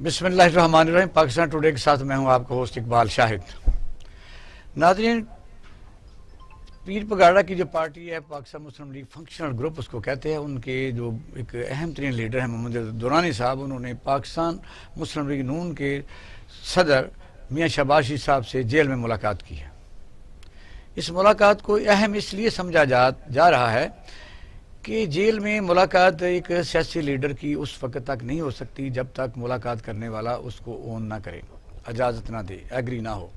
بسم اللہ الرحمن الرحیم. پاکستان ٹوڈے کے ساتھ میں ہوں آپ کا ہوسٹ اقبال شاہد. ناظرین، پیر پگاڑا کی جو پارٹی ہے پاکستان مسلم لیگ فنکشنل گروپ اس کو کہتے ہیں، ان کے جو ایک اہم ترین لیڈر ہیں محمد دورانی صاحب، انہوں نے پاکستان مسلم لیگ نون کے صدر میاں شہباز شریف صاحب سے جیل میں ملاقات کی ہے. اس ملاقات کو اہم اس لیے سمجھا جا رہا ہے کہ جیل میں ملاقات ایک سیاسی لیڈر کی اس وقت تک نہیں ہو سکتی جب تک ملاقات کرنے والا اس کو اون نہ کرے، اجازت نہ دے، ایگری نہ ہو.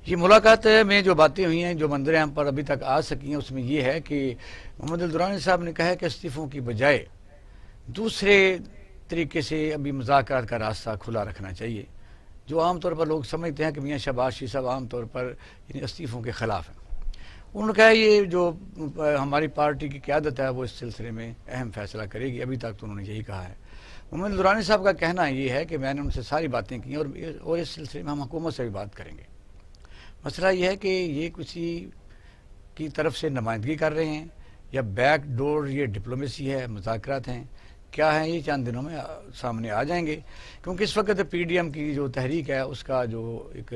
یہ ملاقات میں جو باتیں ہوئی ہیں، جو منظر عام پر ابھی تک آ سکی ہیں، اس میں یہ ہے کہ محمد الدورانی صاحب نے کہا ہے کہ استعفوں کی بجائے دوسرے طریقے سے ابھی مذاکرات کا راستہ کھلا رکھنا چاہیے. جو عام طور پر لوگ سمجھتے ہیں کہ میاں شہباز شریف صاحب عام طور پر استعفوں کے خلاف ہیں. انہوں نے کہا یہ جو ہماری پارٹی کی قیادت ہے وہ اس سلسلے میں اہم فیصلہ کرے گی. ابھی تک تو انہوں نے یہی کہا ہے. محمد دورانی صاحب کا کہنا یہ ہے کہ میں نے ان سے ساری باتیں کی اور اس سلسلے میں ہم حکومت سے بھی بات کریں گے. مسئلہ یہ ہے کہ یہ کسی کی طرف سے نمائندگی کر رہے ہیں یا بیک ڈور یہ ڈپلومیسی ہے، مذاکرات ہیں، کیا ہیں، یہ چند دنوں میں سامنے آ جائیں گے. کیونکہ اس وقت پی ڈی ایم کی جو تحریک ہے اس کا جو ایک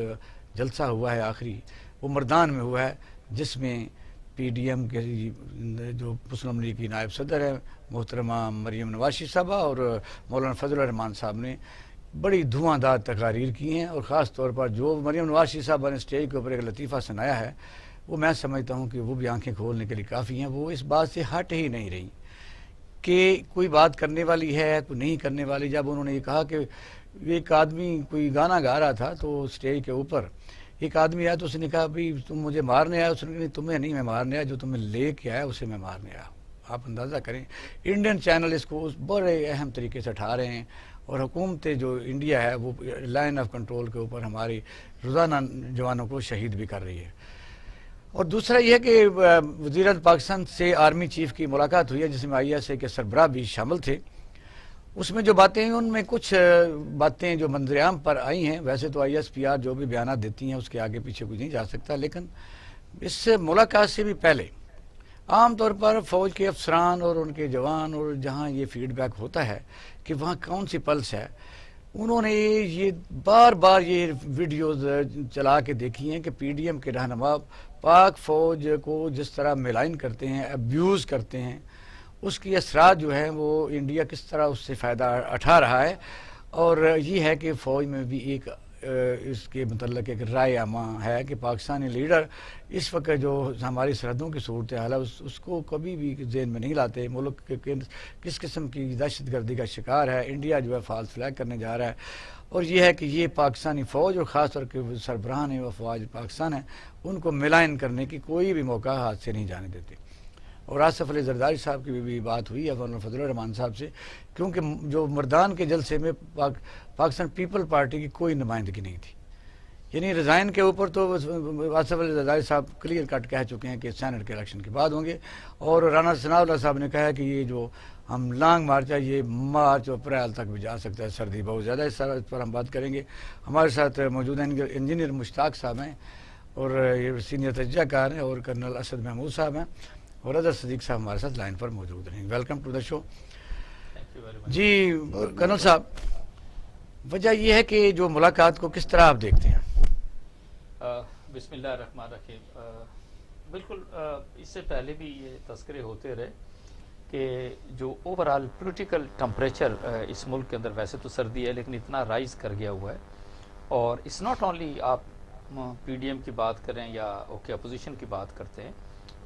جلسہ ہوا ہے آخری، وہ مردان میں ہوا ہے، جس میں پی ڈی ایم کے جو مسلم لیگ کی نائب صدر ہے محترمہ مریم نواز شریف صاحبہ اور مولانا فضل الرحمان صاحب نے بڑی دھواں دار تقاریر کی ہیں. اور خاص طور پر جو مریم نواز شریف صاحبہ نے اسٹیج کے اوپر ایک لطیفہ سنایا ہے، وہ میں سمجھتا ہوں کہ وہ بھی آنکھیں کھولنے کے لیے کافی ہیں. وہ اس بات سے ہٹ ہی نہیں رہی کہ کوئی بات کرنے والی ہے کوئی نہیں کرنے والی. جب انہوں نے یہ کہا کہ ایک آدمی کوئی گانا گا رہا تھا تو اسٹیج کے اوپر ایک آدمی آیا تو اس نے کہا بھائی تم مجھے مارنے آیا. اس نے کہا نہیں، تمہیں نہیں میں مارنے آیا، جو تمہیں لے کے آیا اسے میں مارنے آیا. آپ اندازہ کریں، انڈین چینل اس کو بڑے اہم طریقے سے اٹھا رہے ہیں اور حکومت جو انڈیا ہے وہ لائن آف کنٹرول کے اوپر ہماری روزانہ جوانوں کو شہید بھی کر رہی ہے. اور دوسرا یہ ہے کہ وزیر اعظم پاکستان سے آرمی چیف کی ملاقات ہوئی ہے جس میں آئی ایس اے کے سربراہ بھی شامل تھے. اس میں جو باتیں ہیں ان میں کچھ باتیں جو منظر عام پر آئی ہیں، ویسے تو آئی ایس پی آر جو بھی بیانات دیتی ہیں اس کے آگے پیچھے کچھ نہیں جا سکتا، لیکن اس ملاقات سے بھی پہلے عام طور پر فوج کے افسران اور ان کے جوان اور جہاں یہ فیڈ بیک ہوتا ہے کہ وہاں کون سی پلس ہے، انہوں نے یہ بار بار یہ ویڈیوز چلا کے دیکھی ہیں کہ پی ڈی ایم کے رہنما پاک فوج کو جس طرح میلائن کرتے ہیں، ابیوز کرتے ہیں، اس کی اثرات جو ہیں وہ انڈیا کس طرح اس سے فائدہ اٹھا رہا ہے. اور یہ ہے کہ فوج میں بھی ایک اس کے متعلق ایک رائے عامہ ہے کہ پاکستانی لیڈر اس وقت جو ہماری سرحدوں کی صورتحال ہے اس کو کبھی بھی ذہن میں نہیں لاتے. ملک کس قسم کی دہشت گردی کا شکار ہے، انڈیا جو ہے فالس فلیگ کرنے جا رہا ہے. اور یہ ہے کہ یہ پاکستانی فوج اور خاص طور کے سربراہان ہیں وہ فوج پاکستان ہے، ان کو ملائن کرنے کی کوئی بھی موقع ہاتھ سے نہیں جانے دیتے. اور آصف علی زرداری صاحب کی بھی بات ہوئی ہے مولانا فضل الرحمان صاحب سے، کیونکہ جو مردان کے جلسے میں پاکستان پیپل پارٹی کی کوئی نمائندگی نہیں تھی. یعنی ریزائن کے اوپر تو آصف علی زرداری صاحب کلیئر کٹ کہہ چکے ہیں کہ سینٹ کے الیکشن کے بعد ہوں گے. اور رانا ثناء اللہ صاحب نے کہا کہ یہ جو ہم لانگ مارچ ہے یہ مارچ اور اپریل تک بھی جا سکتا ہے، سردی بہت زیادہ ہے. اس پر ہم بات کریں گے. ہمارے ساتھ موجود ہیں انجینئر مشتاق صاحب ہیں اور یہ سینئر تجزیہ کار ہیں، اور کرنل اسد محمود صاحب ہیں، اور اظہر صدیق صاحب ہمارے ساتھ لائن پر موجود ہیں. Welcome to the show. جی کرنل صاحب، وجہ یہ ہے کہ جو ملاقات کو کس طرح آپ دیکھتے ہیں؟ بسم اللہ الرحمن الرحیم. بالکل اس سے پہلے بھی یہ تذکرے ہوتے رہے کہ جو اوورال پولیٹیکل ٹمپریچر اس ملک کے اندر ویسے تو سردی ہے لیکن اتنا رائز کر گیا ہوا ہے. اور اٹس ناٹ اونلی آپ پی ڈی ایم کی بات کریں یا اوکے اپوزیشن کی بات کرتے ہیں،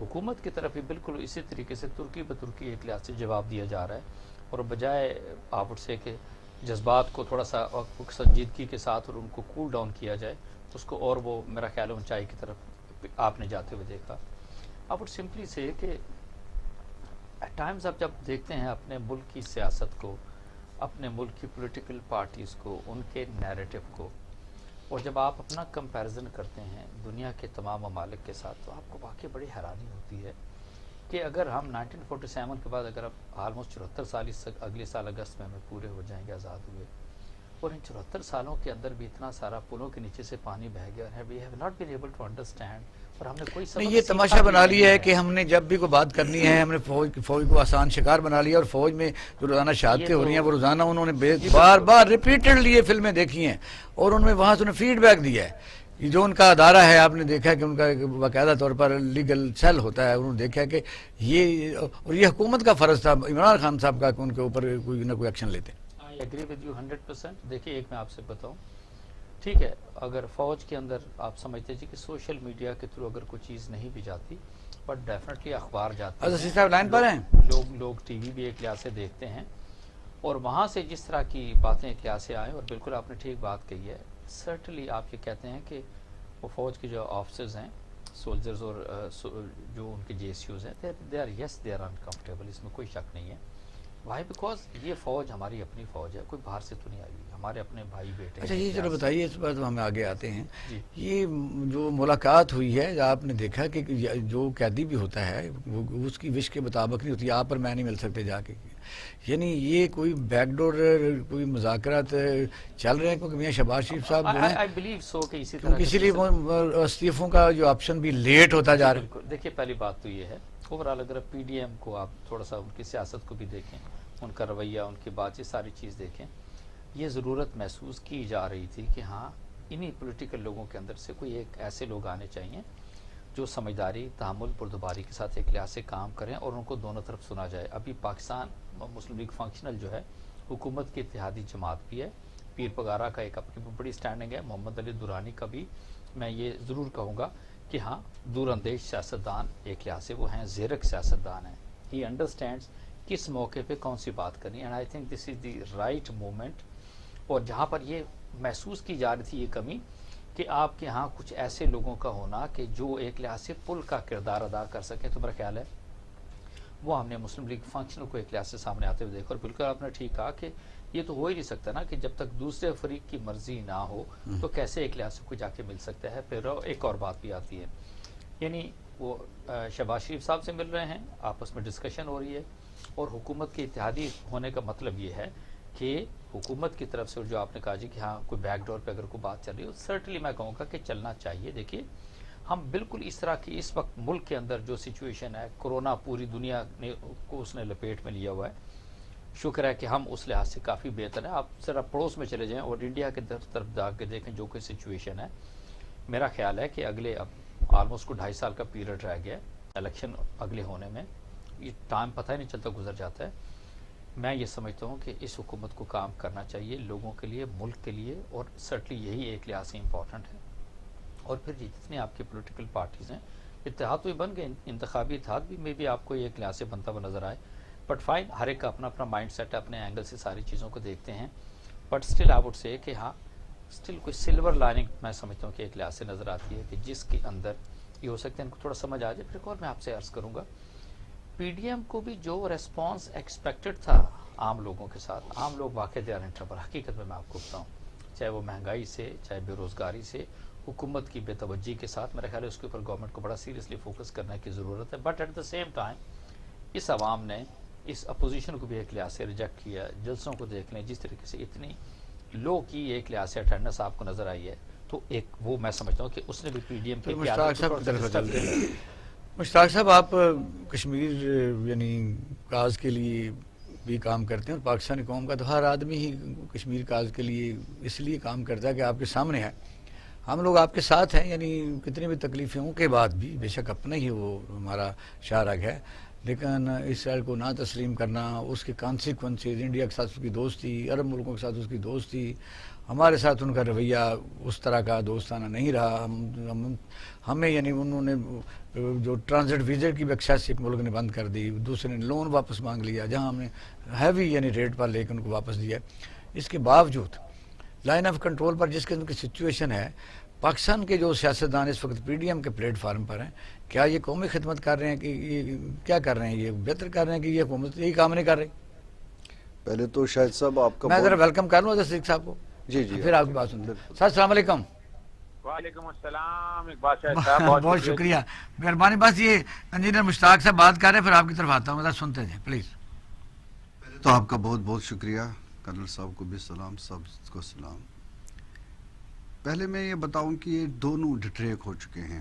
حکومت کی طرف بھی بالکل اسی طریقے سے ترکی بترکی ایک لحاظ سے جواب دیا جا رہا ہے. اور بجائے آپ سے کہ جذبات کو تھوڑا سا سنجیدگی کے ساتھ اور ان کو کول ڈاؤن کیا جائے، اس کو اور وہ میرا خیال ہے اونچائی کی طرف آپ نے جاتے ہوئے دیکھا. آپ وڈ سمپلی سے کہ ایٹ ٹائمز آپ جب دیکھتے ہیں اپنے ملک کی سیاست کو، اپنے ملک کی پولیٹیکل پارٹیز کو، ان کے نیریٹو کو، اور جب آپ اپنا کمپیریزن کرتے ہیں دنیا کے تمام ممالک کے ساتھ، تو آپ کو واقعی بڑی حیرانی ہوتی ہے کہ اگر ہم 1947 کے بعد اگر اب آلموسٹ 74 سال اس اگلے سال اگست میں ہمیں پورے ہو جائیں گے آزاد ہوئے، اور ان 74 سالوں کے اندر بھی اتنا سارا پلوں کے نیچے سے پانی بہہ گیا ہے. We have not been able to understand اور ہم نے کوئی نہیں، یہ تماشا بنا لیا ہے کہ ہم نے جب بھی کوئی بات کرنی ہے ہم نے فوج کو آسان شکار بنا لیا، اور فوج میں جو روزانہ شہادتیں ہو رہی ہیں وہ روزانہ انہوں نے بار بار ریپیٹڈلی یہ فلمیں دیکھی ہیں، اور ان میں وہاں سے انہیں فیڈ بیک دیا ہے. یہ جو ان کا ادارہ ہے، آپ نے دیکھا کہ ان کا باقاعدہ طور پر لیگل سیل ہوتا ہے، انہوں نے دیکھا کہ یہ حکومت کا فرض تھا عمران خان صاحب کا کہ ان کے اوپر کوئی نہ کوئی ایکشن لیتے. I agree with you 100%. دیکھیے ایک میں آپ سے بتاؤں، ٹھیک ہے، اگر فوج کے اندر آپ سمجھتے جی کہ سوشل میڈیا کے تھرو اگر کوئی چیز نہیں بھی جاتی، بٹ ڈیفینیٹلی اخبار جاتے اچھا ہیں، صاحب لائن پر ہیں. لوگ ٹی وی بھی ایک لحاظ سے دیکھتے ہیں، اور وہاں سے جس طرح کی باتیں ایک لحاظ سے آئیں، اور بالکل آپ نے ٹھیک بات کہی ہے. سرٹنلی آپ یہ کہتے ہیں کہ وہ فوج کے جو آفیسرز ہیں، سولجرز، اور جو ان کے جے ایس یوز ہیں، دے آر انکمفرٹیبل، اس میں کوئی شک نہیں ہے. وائی؟ بیکاز یہ فوج ہماری اپنی فوج ہے، کوئی باہر سے تو نہیں آئی ہوئی، ہمارے اپنے بھائی بیٹے. اچھا یہ چلو بتائیے، اس بات ہم آگے آتے ہیں. جی. یہ جو ملاقات ہوئی ہے، آپ نے دیکھا کہ جو قیدی بھی ہوتا ہے وہ اس کی وش کے مطابق نہیں ہوتی. آپ پر میں نہیں مل سکتے جا کے، یعنی یہ کوئی بیک ڈور کوئی مذاکرات چل رہے ہیں، کیونکہ میاں شہباز شریف صاحب جو ہیں، آئی بلیو سو کہ اسی طرح کیونکہ اسی لیے استعفوں کا جو آپشن بھی لیٹ ہوتا جا رہا ہے. بالکل. دیکھیے پہلی بات تو یہ ہے، اوورآل اگر پی ڈی ایم کو آپ تھوڑا سا ان کی سیاست کو بھی دیکھیں، ان کا رویہ، ان کی بات، یہ ساری چیز دیکھیں، یہ ضرورت محسوس کی جا رہی تھی کہ ہاں انہی پولیٹیکل لوگوں کے اندر سے کوئی ایک ایسے لوگ آنے چاہیے جو سمجھداری، تحمل، بردباری کے ساتھ ایک لحاظ سے کام کریں، اور ان کو دونوں طرف سنا جائے. ابھی پاکستان مسلم لیگ فنکشنل جو ہے، حکومت کی اتحادی جماعت بھی ہے، پیر پگارا کا ایک اپنی بڑی سٹینڈنگ ہے، محمد علی دورانی کا بھی میں یہ ضرور کہوں گا کہ ہاں دور اندیش سیاستدان ایک لحاظ سے وہ ہیں، زیرک سیاستدان ہیں. ہی انڈرسٹینڈس کس موقع پہ کون سی بات کرنی، and I think this is the right moment. اور جہاں پر یہ محسوس کی جا رہی تھی یہ کمی کہ آپ کے ہاں کچھ ایسے لوگوں کا ہونا کہ جو ایک لحاظ سے پل کا کردار ادا کر سکیں، تو میرا خیال ہے وہ ہم نے مسلم لیگ فنکشنل کو ایک لحاظ سے سامنے آتے ہوئے دیکھا. اور بالکل آپ نے ٹھیک کہا کہ یہ تو ہو ہی نہیں سکتا نا کہ جب تک دوسرے فریق کی مرضی نہ ہو تو کیسے ایک لحاظ سے کوئی جا کے مل سکتا ہے. پھر ایک اور بات بھی آتی ہے، یعنی وہ شہباز شریف صاحب سے مل رہے ہیں، آپس میں ڈسکشن ہو رہی ہے، اور حکومت کے اتحادی ہونے کا مطلب یہ ہے کہ حکومت کی طرف سے جو آپ نے کہا جی کہ ہاں کوئی بیک ڈور پہ اگر کوئی بات چل رہی ہو، سرٹنلی میں کہوں گا کہ چلنا چاہیے. دیکھیے ہم بالکل اس طرح کی اس وقت ملک کے اندر جو سچویشن ہے، کورونا پوری دنیا کو اس نے لپیٹ میں لیا ہوا ہے. شکر ہے کہ ہم اس لحاظ سے کافی بہتر ہیں. آپ ذرا پڑوس میں چلے جائیں اور انڈیا کے طرف جا کے دیکھیں جو کوئی سچویشن ہے. میرا خیال ہے کہ اگلے اب آلموسٹ کو 2.5 سال کا پیریڈ رہ گیا ہے الیکشن اگلے ہونے میں. یہ ٹائم پتہ ہی نہیں چلتا، گزر جاتا ہے. میں یہ سمجھتا ہوں کہ اس حکومت کو کام کرنا چاہیے لوگوں کے لیے، ملک کے لیے، اور سرٹنلی یہی ایک لحاظ سے امپورٹنٹ ہے. اور پھر جتنے آپ کے پولیٹیکل پارٹیز ہیں، اتحاد تو بن گئے، انتخابی اتحاد بھی میں بھی آپ کو ایک لحاظ سے بنتا ہوا نظر آئے. بٹ فائن، ہر ایک کا اپنا اپنا مائنڈ سیٹ ہے، اپنے اینگل سے ساری چیزوں کو دیکھتے ہیں. But still I would say کہ ہاں اسٹل کوئی سلور لائننگ میں سمجھتا ہوں کہ ایک لحاظ سے نظر آتی ہے کہ جس کے اندر یہ ہو سکتا ہے ان کو تھوڑا سمجھ آ جائے. پھر ایک اور میں آپ سے عرض کروں گا، پی ڈی ایم کو بھی جو ریسپانس ایکسپیکٹڈ تھا عام لوگوں کے ساتھ، عام لوگ واقع دے رہے ہیں، حقیقت میں آپ کو بتاؤں، چاہے وہ مہنگائی سے، چاہے بے روزگاری سے، حکومت کی بے توجہی کے ساتھ، میرا خیال ہے اس کے اوپر گورنمنٹ کو بڑا سیریسلی فوکس کرنے کی ضرورت ہے. But at the same time اس عوام نے اس اپوزیشن کو بھی ایک لحاظ سے ریجیکٹ کیا. جلسوں کو دیکھ لیں، جس طریقے سے اتنی لو کی ایک لحاظ سے اٹینڈنس آپ کو نظر آئی ہے، تو ایک وہ میں سمجھتا ہوں کہ اس نے بھی پی ڈی ایم کی قیادت کو ڈسٹرب کیا. مشتاق صاحب، آپ کشمیر یعنی کاز کے لیے بھی کام کرتے ہیں، اور پاکستانی قوم کا تو ہر آدمی ہی کشمیر کاز کے لیے اس لیے کام کرتا ہے کہ آپ کے سامنے ہے، ہم لوگ آپ کے ساتھ ہیں. یعنی کتنی بھی تکلیفیں ہوں کے بعد بھی، بے شک اپنا ہی وہ ہمارا شاہراگ ہے، لیکن اسرائیل کو نہ تسلیم کرنا، اس کے کانسیکوینسز، انڈیا کے ساتھ اس کی دوستی، عرب ملکوں کے ساتھ اس کی دوستی، ہمارے ساتھ ان کا رویہ اس طرح کا دوستانہ نہیں رہا. ہمیں یعنی انہوں نے جو ٹرانزٹ ویزے کی بھی ایکسیس ایک ملک نے بند کر دی، دوسرے نے لون واپس مانگ لیا، جہاں ہم نے ہیوی یعنی ریٹ پر لے کے ان کو واپس دیا. اس کے باوجود لائن آف کنٹرول پر جس قسم کی سچویشن ہے، پاکستان کے جو سیاستدان اس وقت پی ڈی ایم کے پلیٹ فارم پر ہیں، کیا یہ قومی خدمت کر رہے ہیں کہ یہ کیا کر رہے ہیں؟ یہ بہتر کر رہے ہیں کہ یہ حکومت یہی کام نہیں کر رہی؟ پہلے تو شاہد صاحب آپ کا میں ذرا ویلکم کر لوں صدیق صاحب کو، جی جی پھر آپ کی بات سنتے ہیں. سر السلام علیکم. وعلیکم السلام اقبال شاہد صاحب، بہت شکریہ، مہربانی. بس یہ انجینئر مشتاق صاحب بات کر رہے ہیں، پھر آپ کی طرف آتا ہوں، ذرا سنتے جائیں پلیز. پہلے تو آپ کا بہت بہت شکریہ، کرنل صاحب کو بھی سلام، سب کو سلام. پہلے میں یہ بتاؤں کہ یہ دونوں ڈٹریک ہو چکے ہیں،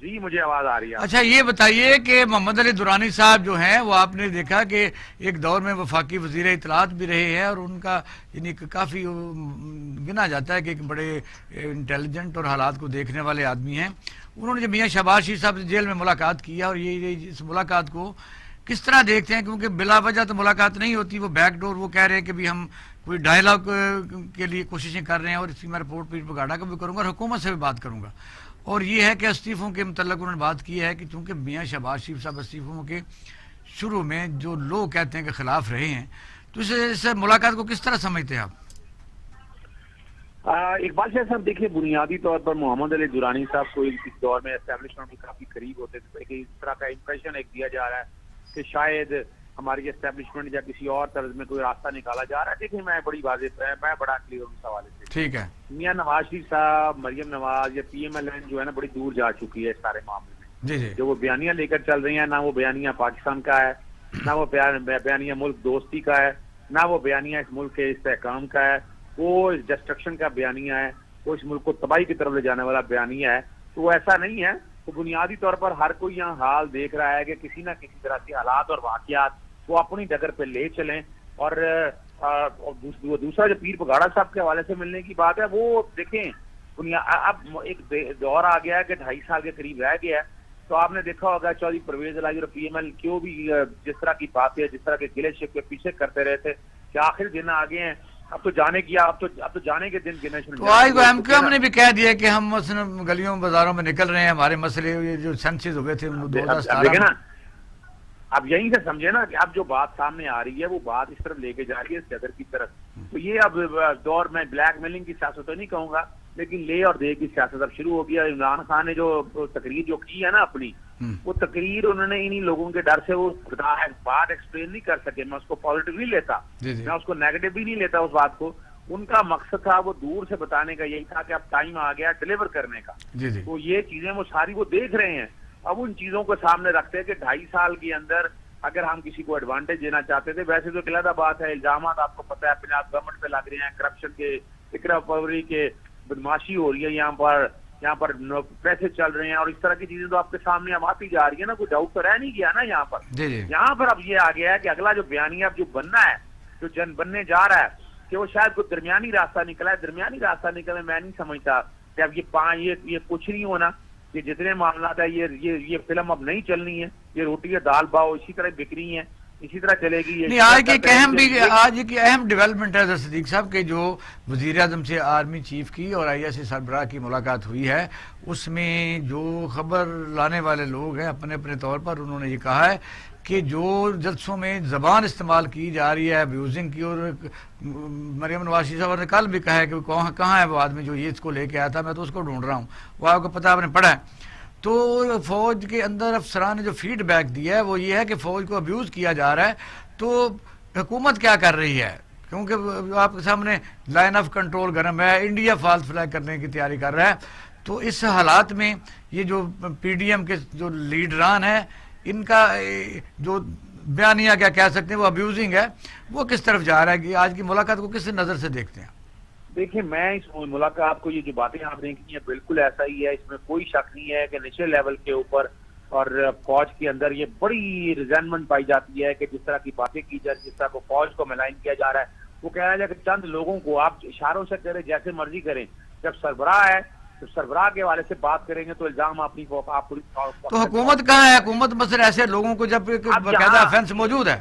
جی مجھے آواز آ رہی ہے. اچھا یہ بتائیے کہ محمد علی درانی صاحب جو ہیں وہ آپ نے دیکھا کہ ایک دور میں وفاقی وزیر اطلاعات بھی رہے ہیں اور ان کا یعنی کافی گنا جاتا ہے کہ ایک بڑے انٹیلیجنٹ اور حالات کو دیکھنے والے آدمی ہیں. انہوں نے جب میاں شہباز شریف صاحب سے جیل میں ملاقات کی اور یہ اس ملاقات کو کس طرح دیکھتے ہیں؟ کیونکہ بلا وجہ تو ملاقات نہیں ہوتی, وہ بیک ڈور, وہ کہہ رہے ہیں کہ بھی ہم کوئی ڈائلاگ کے لیے کوششیں کر رہے ہیں اور اس کی میں رپورٹ پیر پگاڑا کا بھی کروں گا اور حکومت سے بھی بات کروں گا. اور یہ ہے کہ استعفوں کے متعلق انہوں نے بات کی ہے کہ چونکہ میاں شہباز شریف صاحب استعفوں کے شروع میں جو لوگ کہتے ہیں کہ خلاف رہے ہیں, تو اس ملاقات کو کس طرح سمجھتے ہیں آپ؟ اقبال شاہ صاحب دیکھیے, بنیادی طور پر محمد علی درانی صاحب کو اس دور میں اسٹیبلشمنٹ کے کافی قریب ہوتے تھے کہ اس طرح کا امپریشن ایک دیا جا رہا ہے کہ شاید ہماری اسٹیبلشمنٹ یا کسی اور طرز میں کوئی راستہ نکالا جا رہا ہے. دیکھیں میں بڑی واضح میں بڑا کلیئر ہوں اس حوالے سے. ٹھیک ہے, میاں نواز شریف صاحب, مریم نواز یا پی ایم ایل این جو ہے نا بڑی دور جا چکی ہے اس سارے معاملے میں. جی جی, جو وہ بیانیاں لے کر چل رہی ہیں, نہ وہ بیانیاں پاکستان کا ہے, نہ وہ بیانیہ ملک دوستی کا ہے, نہ وہ بیانیہ اس ملک کے استحکام کا ہے. وہ اس ڈسٹرکشن کا بیانیہ ہے, وہ اس ملک کو تباہی کی طرف لے جانے والا بیانیہ ہے. تو وہ ایسا نہیں ہے. تو بنیادی طور پر ہر کوئی یہاں حال دیکھ رہا ہے کہ کسی نہ کسی طرح کے حالات اور واقعات وہ اپنی ڈگر پہ لے چلیں. اور دوسرا جو پیر پگاڑا صاحب کے حوالے سے ملنے کی بات ہے, وہ دیکھیں اب ایک دور آ گیا ہے کہ 2.5 سال کے قریب رہ گیا ہے. تو آپ نے دیکھا ہوگا چودھری پرویز الہی اور پی ایم ایل کیوں بھی جس طرح کی باتیں, جس طرح کے گلے شکوے پیچھے کرتے رہے تھے کہ آخر دن آگے ہیں, اب تو جانے کی اب تو جانے کے دن گنے شروع. تو آج ایم کیو ایم نے بھی کہہ دیا کہ ہم گلیوں بازاروں میں نکل رہے ہیں, ہمارے مسئلے جو سینسز ہوئے تھے 2017 نا. اب یہیں سے سمجھے نا کہ اب جو بات سامنے آ رہی ہے وہ بات اس طرف لے کے جا رہی ہے, اس صدر کی طرف. تو یہ اب دور میں بلیک میلنگ کی سیاست تو نہیں کہوں گا, لیکن لے اور دے کی سیاست اب شروع ہو گیا. عمران خان نے جو تقریر جو کی ہے نا اپنی, وہ تقریر انہوں نے انہی لوگوں کے ڈر سے وہ بات ایکسپلین نہیں کر سکے. میں اس کو پازیٹیو نہیں لیتا, میں اس کو نیگیٹو بھی نہیں لیتا اس بات کو. ان کا مقصد تھا وہ دور سے بتانے کا یہی تھا کہ اب ٹائم آ گیا ڈیلیور کرنے کا. تو یہ چیزیں وہ ساری وہ دیکھ رہے ہیں. اب ان چیزوں کو سامنے رکھتے ہیں کہ 2.5 سال کے اندر اگر ہم کسی کو ایڈوانٹیج دینا چاہتے تھے, ویسے تو علیحدہ بات ہے, الزامات آپ کو پتہ ہے پنجاب گورنمنٹ پہ لگ رہے ہیں, کرپشن کے, اقرا پروری کے, بدماشی ہو رہی ہے یہاں پر پیسے چل رہے ہیں اور اس طرح کی چیزیں تو آپ کے سامنے اب آتی جا رہی ہے نا. کوئی ڈاؤٹ تو رہ نہیں گیا نا یہاں پر. یہاں پر اب یہ آ گیا ہے کہ اگلا جو بیانیہ اب جو بننا ہے, جو جن بننے جا رہا ہے, کہ وہ شاید کوئی درمیانی راستہ نکلا ہے. درمیانی راستہ نکلے میں نہیں سمجھتا کہ اب یہ کچھ نہیں ہونا. یہ جتنے معاملات ہیں یہ فلم اب نہیں چلنی ہے. یہ روٹی ہے دال باؤ اسی طرح بکری ہیں, اسی طرح چلے گی. نہیں, آج کی اہم ڈیولپمنٹ ہے صدیق صاحب کہ جو وزیر اعظم سے آرمی چیف کی اور آئی ایس اے سربراہ کی ملاقات ہوئی ہے, اس میں جو خبر لانے والے لوگ ہیں اپنے اپنے طور پر انہوں نے یہ کہا ہے کہ جو جلسوں میں زبان استعمال کی جا رہی ہے ابیوزنگ کی, اور مریم نواز شریف صاحب نے کل بھی کہا ہے کہ کہاں ہے وہ آدمی جو یہ اس کو لے کے آیا تھا, میں تو اس کو ڈھونڈ رہا ہوں, وہ آپ کو پتہ آپ نے پڑھا ہے. تو فوج کے اندر افسران نے جو فیڈ بیک دیا ہے وہ یہ ہے کہ فوج کو ابیوز کیا جا رہا ہے. تو حکومت کیا کر رہی ہے؟ کیونکہ آپ کے سامنے لائن آف کنٹرول گرم ہے, انڈیا فالس فلیگ کرنے کی تیاری کر رہا ہے. تو اس حالات میں یہ جو پی ڈی ایم کے جو لیڈران ہیں, ان کا جو بیانیہ کیا کہہ سکتے ہیں وہ ابیوزنگ ہے, وہ کس طرف جا رہا ہے؟ کہ آج کی ملاقات کو کس نظر سے دیکھتے ہیں؟ دیکھیں میں اس ملاقات کو, یہ جو باتیں آپ نے کی ہیں بالکل ایسا ہی ہے. اس میں کوئی شک نہیں ہے کہ نیشنل لیول کے اوپر اور فوج کے اندر یہ بڑی ریزنمنٹ پائی جاتی ہے کہ جس طرح کی باتیں کی جائے, جس طرح کو فوج کو ملائن کیا جا رہا ہے. وہ کہہ رہا ہے کہ چند لوگوں کو آپ اشاروں سے کریں, جیسے مرضی کریں. جب سربراہ ہے تو سربراہ کے حوالے سے بات کریں گے تو الزام اپنی تو حکومت کہاں ہے؟ حکومت مثلا ایسے لوگوں کو جب باقاعدہ افینس موجود ہے.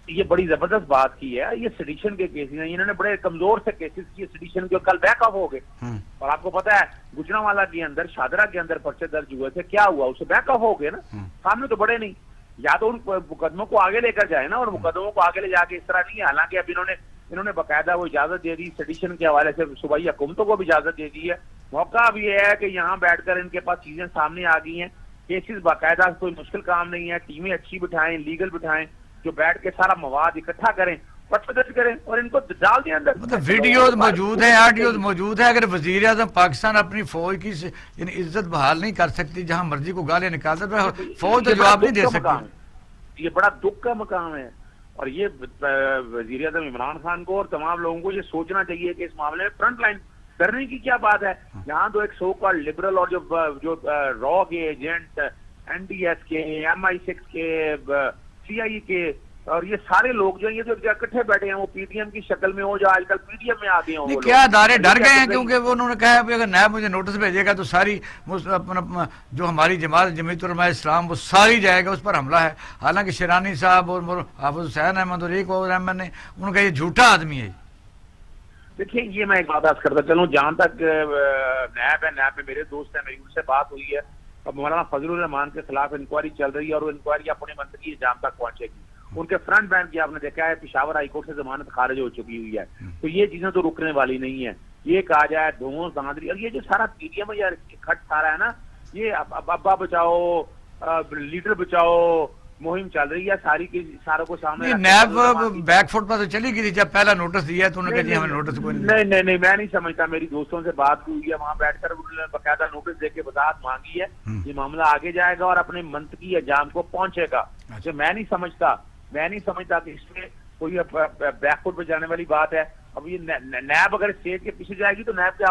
یہ بڑی زبردست بات کی ہے. یہ سیڈیشن کے کیسز ہیں, انہوں نے بڑے کمزور سے کیسز کیے سیڈیشن کے, کل بیک اپ ہو گئے. اور آپ کو پتا ہے گجرانوالہ کے اندر, شادرہ کے اندر پرچے درج ہوئے تھے, کیا ہوا؟ اسے بیک اپ ہو گئے نا. سامنے تو بڑے نہیں, یا تو ان مقدموں کو آگے لے کر جائے نا, اور مقدموں کو آگے لے جا کے اس طرح نہیں. حالانکہ اب انہوں نے باقاعدہ وہ اجازت دے دی سیڈیشن کے حوالے سے, صوبائی حکومتوں کو بھی اجازت دے دی ہے. موقع اب یہ ہے کہ یہاں بیٹھ کر ان کے پاس چیزیں سامنے آ گئی ہیں, کیسز باقاعدہ, کوئی مشکل کام نہیں ہے. ٹیمیں اچھی بٹھائیں, لیگل بٹھائیں, جو بیٹھ کے سارا مواد اکٹھا کریں, پرچہ درج کریں اور ان کو ڈال دیں اندر. مطلب ویڈیوز موجود ہیں, آڈیوز موجود ہیں. اگر وزیر اعظم پاکستان اپنی فوج کی یعنی عزت بحال نہیں کر سکتی, جہاں مرضی کو گالیاں نکالتا ہے, فوج تو جواب نہیں دے سکتی. یہ بڑا دکھ کا مقام ہے. اور یہ وزیر اعظم عمران خان کو اور تمام لوگوں کو یہ سوچنا چاہیے کہ اس معاملے میں فرنٹ لائن کرنے کی کیا بات ہے؟ یہاں تو ایک سو کال لبرل اور جو را کے ایجنٹ این ڈی ایس کے MI6 کے CI کے اور یہ سارے لوگ جو ہیں یہ جو اکٹھے بیٹھے ہیں وہ پی ٹی ایم کی شکل میں ہو جو آج کل پی ٹی ایم میں آ گئے ہوں. کیا ادارے ڈر گئے ہیں کیونکہ وہ انہوں نے کہا ہے اگر نیب مجھے نوٹس بھیجے گا تو ساری جو ہماری جمعیت علماء اسلام وہ ساری جائے گا, اس پر حملہ ہے. حالانکہ شیرانی صاحب اور حافظ حسین احمد اور ایک اور احمد نے ان کا یہ جھوٹا آدمی ہے. دیکھیں یہ میں ایک بات عرض کرتا چلوں, جہاں تک نیب ہے, نیب میں میرے دوست ہیں, میری ان سے بات ہوئی ہے, اب مولانا فضل الرحمان کے خلاف انکوائری چل رہی ہے اور وہ انکوائری اپنے منطقی انجام تک پہنچے گی. ان کے فرنٹ بینڈ کی آپ نے دیکھا ہے پشاور ہائی کورٹ سے ضمانت خارج ہو چکی ہوئی ہے, تو یہ چیزیں تو رکنے والی نہیں ہیں. یہ کہا جائے دھونس دھاندلی اور یہ جو سارا پی ٹی ایم یا کھٹ سارا ہے نا, یہ ابا بچاؤ لیڈر بچاؤ مہم چل رہی ہے ساری کی ساروں کو سامنے. نیب بیک فٹ پر تو چلی گئی تھی جب پہلا نوٹس دیا تو انہوں نے کہا جی ہمیں نوٹس کوئی نہیں, میں نہیں سمجھتا. میری دوستوں سے بات ہوئی ہے وہاں بیٹھ کر انہوں نے باقاعدہ نوٹس دے کے وضاحت مانگی ہے. یہ معاملہ آگے جائے گا اور اپنے منطقی انجام کو پہنچے گا. میں نہیں سمجھتا کہ اس میں کوئی بیک فٹ پہ جانے والی بات ہے. اب یہ نیب اگر اسٹیج کے پیچھے جائے گی تو نیب کی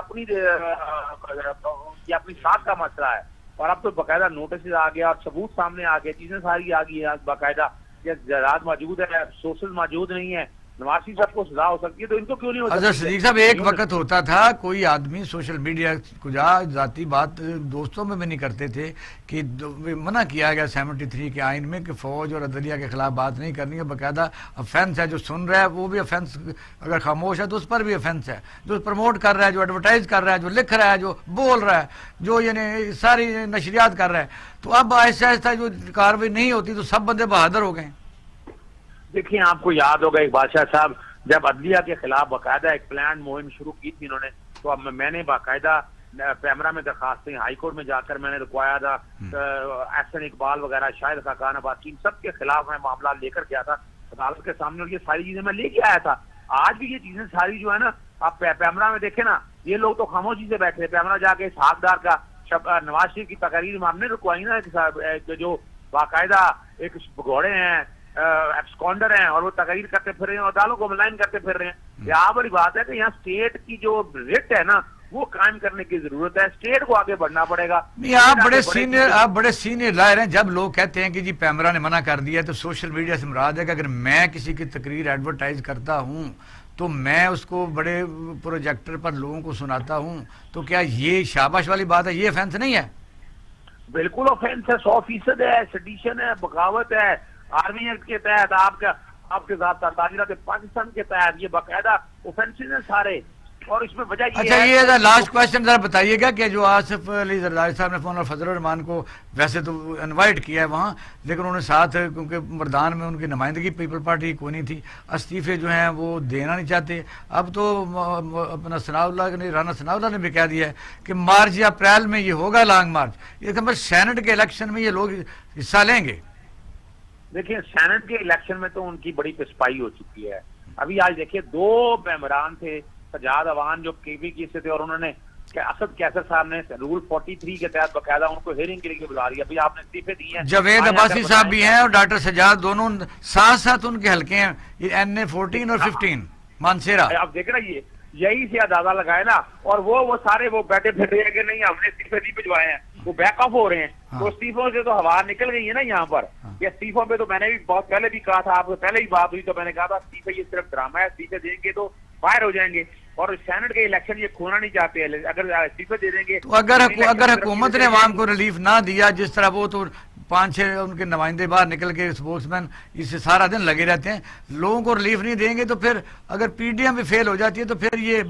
اپنی ساتھ کا مسئلہ ہے. اور اب تو باقاعدہ نوٹس آ گیا اور ثبوت سامنے آ گیا, چیزیں ساری آ گئی ہیں باقاعدہ. جرات موجود ہے, سورسز موجود نہیں ہے. نواز شریف صاحب کو سزا ہو سکتی ہے تو ان کو کیوں نہیں ہو سکتی؟ حضرت صدیق صاحب ایک وقت ہوتا تھا کوئی آدمی سوشل میڈیا کجا ذاتی بات دوستوں میں بھی نہیں کرتے تھے کہ منع کیا گیا 73 کے آئین میں کہ فوج اور عدلیہ کے خلاف بات نہیں کرنی ہے. باقاعدہ افینس ہے, جو سن رہا ہے وہ بھی افینس, اگر خاموش ہے تو اس پر بھی افینس ہے. جو پروموٹ کر رہا ہے, جو ایڈورٹائز کر رہا ہے, جو لکھ رہا ہے, جو بول رہا ہے, جو یعنی ساری نشریات کر رہا ہے, تو اب آہستہ آہستہ جو کارروائی نہیں ہوتی تو سب بندے بہادر ہو گئے. دیکھیں آپ کو یاد ہوگا ایک بادشاہ صاحب جب عدلیہ کے خلاف باقاعدہ ایک پلان مہم شروع کی تھی انہوں نے, تو اب میں نے باقاعدہ پیمرا میں درخواستیں ہائی کورٹ میں جا کر میں نے رکوایا تھا. احسن اقبال وغیرہ, شاہد خاقان عباسی, سب کے خلاف میں معاملات لے کر گیا تھا عدالت کے سامنے اور یہ ساری چیزیں میں لے کے آیا تھا. آج بھی یہ چیزیں ساری جو ہے نا آپ پیمرا میں دیکھیں نا, یہ لوگ تو خاموشی سے بیٹھے. پیمرا جا کے اسحاق ڈار کا نواز شریف کی تقاریر ہم نے رکوائی نا, جو باقاعدہ ایک بھگوڑے ہیں, ایبسکونڈر ہیں اور وہ تقریر کرتے پھر رہے ہیں اور دالوں کو ملائن کرتے پھر رہے ہیں. یہاں بڑی بات ہے کہ یہاں اسٹیٹ کی جو رٹ ہے نا وہ قائم کرنے کی ضرورت ہے. اسٹیٹ کو آگے بڑھنا پڑے گا. آپ بڑے سینئر لائر ہیں. جب لوگ کہتے ہیں کہ جی پیمرا نے منع کر دیا تو سوشل میڈیا سے مراد ہے کہ اگر میں کسی کی تقریر ایڈورٹائز کرتا ہوں تو میں اس کو بڑے پروجیکٹر پر لوگوں کو سناتا ہوں, تو کیا یہ شاباش والی بات ہے؟ یہ افینس نہیں ہے. بالکل افینس ہے, 100% ہے. سیڈیشن ہے, بغاوت ہے. آرمی ایکٹ کے تحت آپ کے ذات تاجرات پاکستان کے تحت یہ باقاعدہ اوفینسز ہیں سارے. اور اس میں وجہ اچھا یہ لاسٹ کوشچن ذرا بتائیے گا کہ جو آصف علی زرداری صاحب نے فون اور فضل الرحمان کو ویسے تو انوائٹ کیا ہے وہاں, لیکن انہوں نے ساتھ کیونکہ مردان میں ان کی نمائندگی پیپل پارٹی کوئی نہیں تھی, استعفے جو ہیں وہ دینا نہیں چاہتے. اب تو اپنا رانا ثناء اللہ نے بھی کہہ دیا ہے کہ مارچ یا اپریل میں یہ ہوگا لانگ مارچ. یہ سینٹ کے الیکشن میں یہ لوگ حصہ لیں گے. دیکھیں سینٹ کے الیکشن میں تو ان کی بڑی پسپائی ہو چکی ہے. ابھی آج دیکھیے 2 ممبران تھے سجاد اوان جو کے پی کی سے تھے, اور انہوں نے اسد کیسر صاحب نے رول 43 کے تحت باقاعدہ ان کو ہیئرنگ کے لیے بلا رہی ہے. ابھی آپ نے استعفے دیے ہیں. جاوید عباسی صاحب بھی ہیں اور ڈاکٹر سجاد, دونوں ساتھ ساتھ ان کے حلقے ہیں, NA 14 اور 15 مانسیرا. اب دیکھ رہا یہی سے اندازہ لگائے نا, اور وہ سارے وہ بیٹھے پھر رہے ہیں کہ نہیں ہم نے استعفے نہیں بھجوائے ہیں, وہ بیک آف ہو رہے ہیں. تو استعفوں سے تو ہوا نکل گئی ہے نا یہاں پر. یہ استعفوں پہ تو میں نے بھی بہت پہلے بھی کہا تھا, آپ سے پہلے ہی بات ہوئی تو میں نے کہا تھا استعفے یہ صرف ڈرامہ ہے, استعفے دیں گے تو فائر ہو جائیں گے. اور سینٹ کے الیکشن یہ کھونا نہیں چاہتے ہیں. اگر استعفے دے دیں گے تو اگر حکومت نے عوام کو ریلیف نہ دیا, جس طرح وہ تو 5-6 ان کے نمائندے باہر نکل کے اسپوکس مین اس سے سارا دن لگے رہتے ہیں, لوگوں کو ریلیف نہیں دیں گے, تو پھر اگر پی ٹی ایم بھی فیل ہو جاتی ہے تو پھر یہ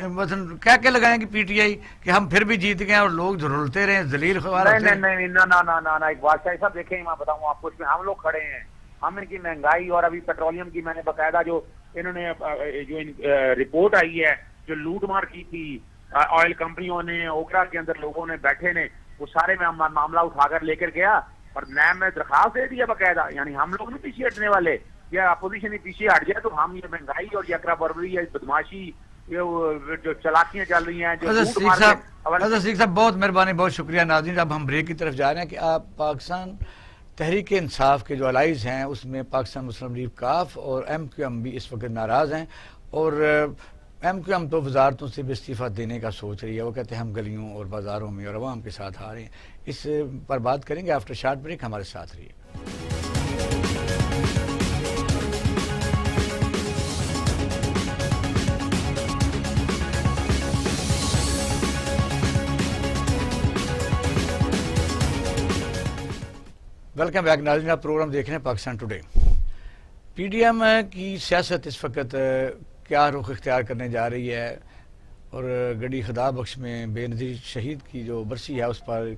مثلا کہہ کے لگائیں گے پی ٹی آئی کہ ہم پھر بھی جیت گئے اور لوگ رولتے رہے ذلیل خوار. نہیں ایک بادشاہ صاحب دیکھیں میں بتاؤں آپ کو, اس میں ہم لوگ کھڑے ہیں. ہم ان کی مہنگائی اور ابھی پیٹرولیم کی میں نے باقاعدہ جو انہوں نے جو رپورٹ آئی ہے جو لوٹ مار کی تھی آئل کمپنیوں نے, اوکرا کے اندر لوگوں نے بیٹھے نے, وہ سارے میں معاملہ اٹھا کر لے کر گیا اور نیب میں درخواست دے دیا باقاعدہ. یعنی ہم لوگ نہیں پیچھے ہٹنے والے, یا اپوزیشن ہی پیچھے ہٹ جائے تو ہم یہ مہنگائی اور یہ اکرا بربری یا بدماشی جو چلاکیاں چل رہی ہیں حضرت صدیق صاحب بہت مہربانی, بہت شکریہ. ناظرین اب ہم بریک کی طرف جا رہے ہیں کہ آپ پاکستان تحریک انصاف کے جو الائز ہیں اس میں پاکستان مسلم لیگ کاف اور MQM بھی اس وقت ناراض ہیں, اور MQM تو وزارتوں سے بھی استعفیٰ دینے کا سوچ رہی ہے. وہ کہتے ہیں ہم گلیوں اور بازاروں میں اور عوام کے ساتھ آ رہے ہیں. اس پر بات کریں گے آفٹر شارٹ بریک. ہمارے ساتھ رہیے. ویلکم بیک ناظرین. آپ پروگرام دیکھ رہے ہیں پاکستان ٹوڈے. PDM کی سیاست اس وقت کیا رخ اختیار کرنے جا رہی ہے اور گڑی خدا بخش میں بے نظیر شہید کی جو برسی ہے اس پر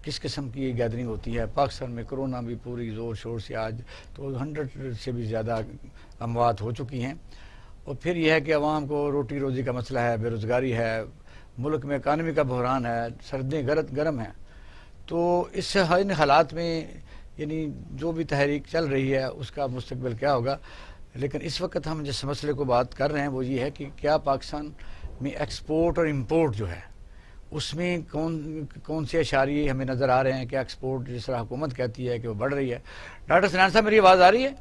کس قسم کی گیدرنگ ہوتی ہے. پاکستان میں کرونا بھی پوری زور شور سے آج تو 100 سے بھی زیادہ اموات ہو چکی ہیں. اور پھر یہ ہے کہ عوام کو روٹی روزی کا مسئلہ ہے, بے روزگاری ہے, ملک میں اکانومی کا بحران ہے, سردیں گرم ہیں. تو اس ان حالات میں یعنی جو بھی تحریک چل رہی ہے اس کا مستقبل کیا ہوگا. لیکن اس وقت ہم جس مسئلے کو بات کر رہے ہیں وہ یہ ہے کہ کیا پاکستان میں ایکسپورٹ اور امپورٹ جو ہے اس میں کون سے اشاریے ہمیں نظر آ رہے ہیں. کیا ایکسپورٹ جس طرح حکومت کہتی ہے کہ وہ بڑھ رہی ہے. ڈاکٹر سنان صاحب میری آواز آ رہی ہے؟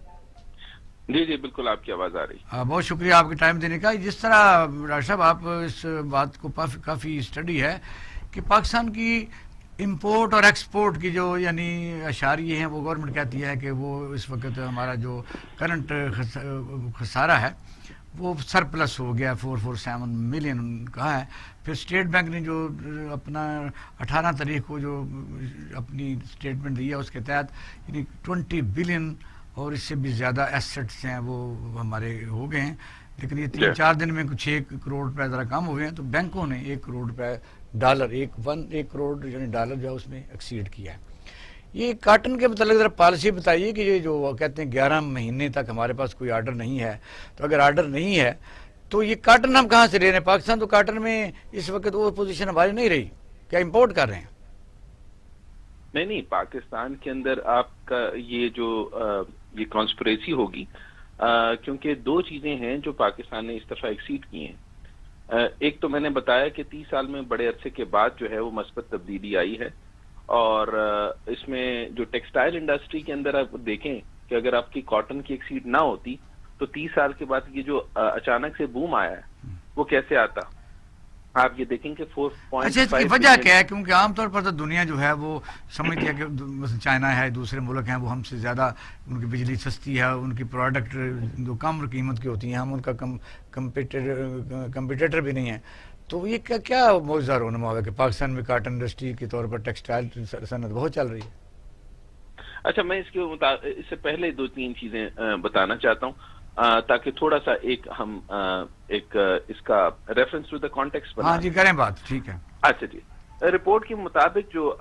جی جی بالکل آپ کی آواز آ رہی ہے. بہت شکریہ آپ کے ٹائم دینے کا. جس طرح ڈاکٹر صاحب آپ اس بات کو کافی اسٹڈی ہے کہ پاکستان کی امپورٹ اور ایکسپورٹ کی جو یعنی اشاریے ہیں وہ گورنمنٹ کہتی ہے کہ وہ اس وقت ہمارا جو کرنٹ خسارہ ہے وہ سرپلس ہو گیا 447 ملین کہا ہے. پھر اسٹیٹ بینک نے جو اپنا 18 تاریخ کو جو اپنی اسٹیٹمنٹ دی ہے اس کے تحت یعنی 20 بلین اور اس سے بھی زیادہ ایسٹس ہیں وہ ہمارے ہو گئے ہیں. لیکن یہ 3-4 دن میں کچھ 1 کروڑ روپے ذرا کم ہو گئے ہیں. تو بینکوں نے 1 کروڑ روپے ڈالر 1 کروڑ یعنی ڈالر جو ہے اس میں ایکسیڈ کیا ہے. یہ کاٹن کے متعلق ذرا پالیسی بتائیے کہ یہ جو کہتے ہیں 11 مہینے تک ہمارے پاس کوئی آرڈر نہیں ہے. تو اگر آرڈر نہیں ہے تو یہ کاٹن ہم کہاں سے لے رہے ہیں؟ پاکستان تو کاٹن میں اس وقت وہ پوزیشن ہماری نہیں رہی. کیا امپورٹ کر رہے ہیں؟ نہیں پاکستان کے اندر آپ کا یہ جو یہ کانسپریسی ہوگی کیونکہ 2 چیزیں ہیں جو پاکستان نے اس دفعہ ایکسیڈ کی ہیں. ایک تو میں نے بتایا کہ 30 سال میں بڑے عرصے کے بعد جو ہے وہ مثبت تبدیلی آئی ہے. اور اس میں جو ٹیکسٹائل انڈسٹری کے اندر آپ دیکھیں کہ اگر آپ کی کاٹن کی ایکسیڈ نہ ہوتی تو 30 سال کے بعد یہ جو اچانک سے بوم آیا ہے وہ کیسے آتا. آپ یہ دیکھیں کہ 4.5 اچھا اس کی وجہ کیا ہے؟ کیونکہ عام طور پر تو دنیا جو ہے وہ سمجھتی ہے کہ چائنا ہے, دوسرے ملک ہیں, وہ ہم سے زیادہ ان کی بجلی سستی ہے, ان کی پروڈکٹ جو کم قیمت کی ہوتی ہیں, ہم ان کا کمپیٹیٹر بھی نہیں ہیں. تو یہ کیا معجزہ رونما ہوا کہ پاکستان میں کاٹن انڈسٹری کے طور پر ٹیکسٹائل صنعت بہت چل رہی ہے؟ اچھا میں اس سے پہلے 2-3 چیزیں بتانا چاہتا ہوں تاکہ تھوڑا سا ہم اس کا ریفرنس ٹو دا کانٹیکسٹ بنا. ہاں جی کریں بات. ٹھیک ہے. اچھا جی. رپورٹ کے مطابق جو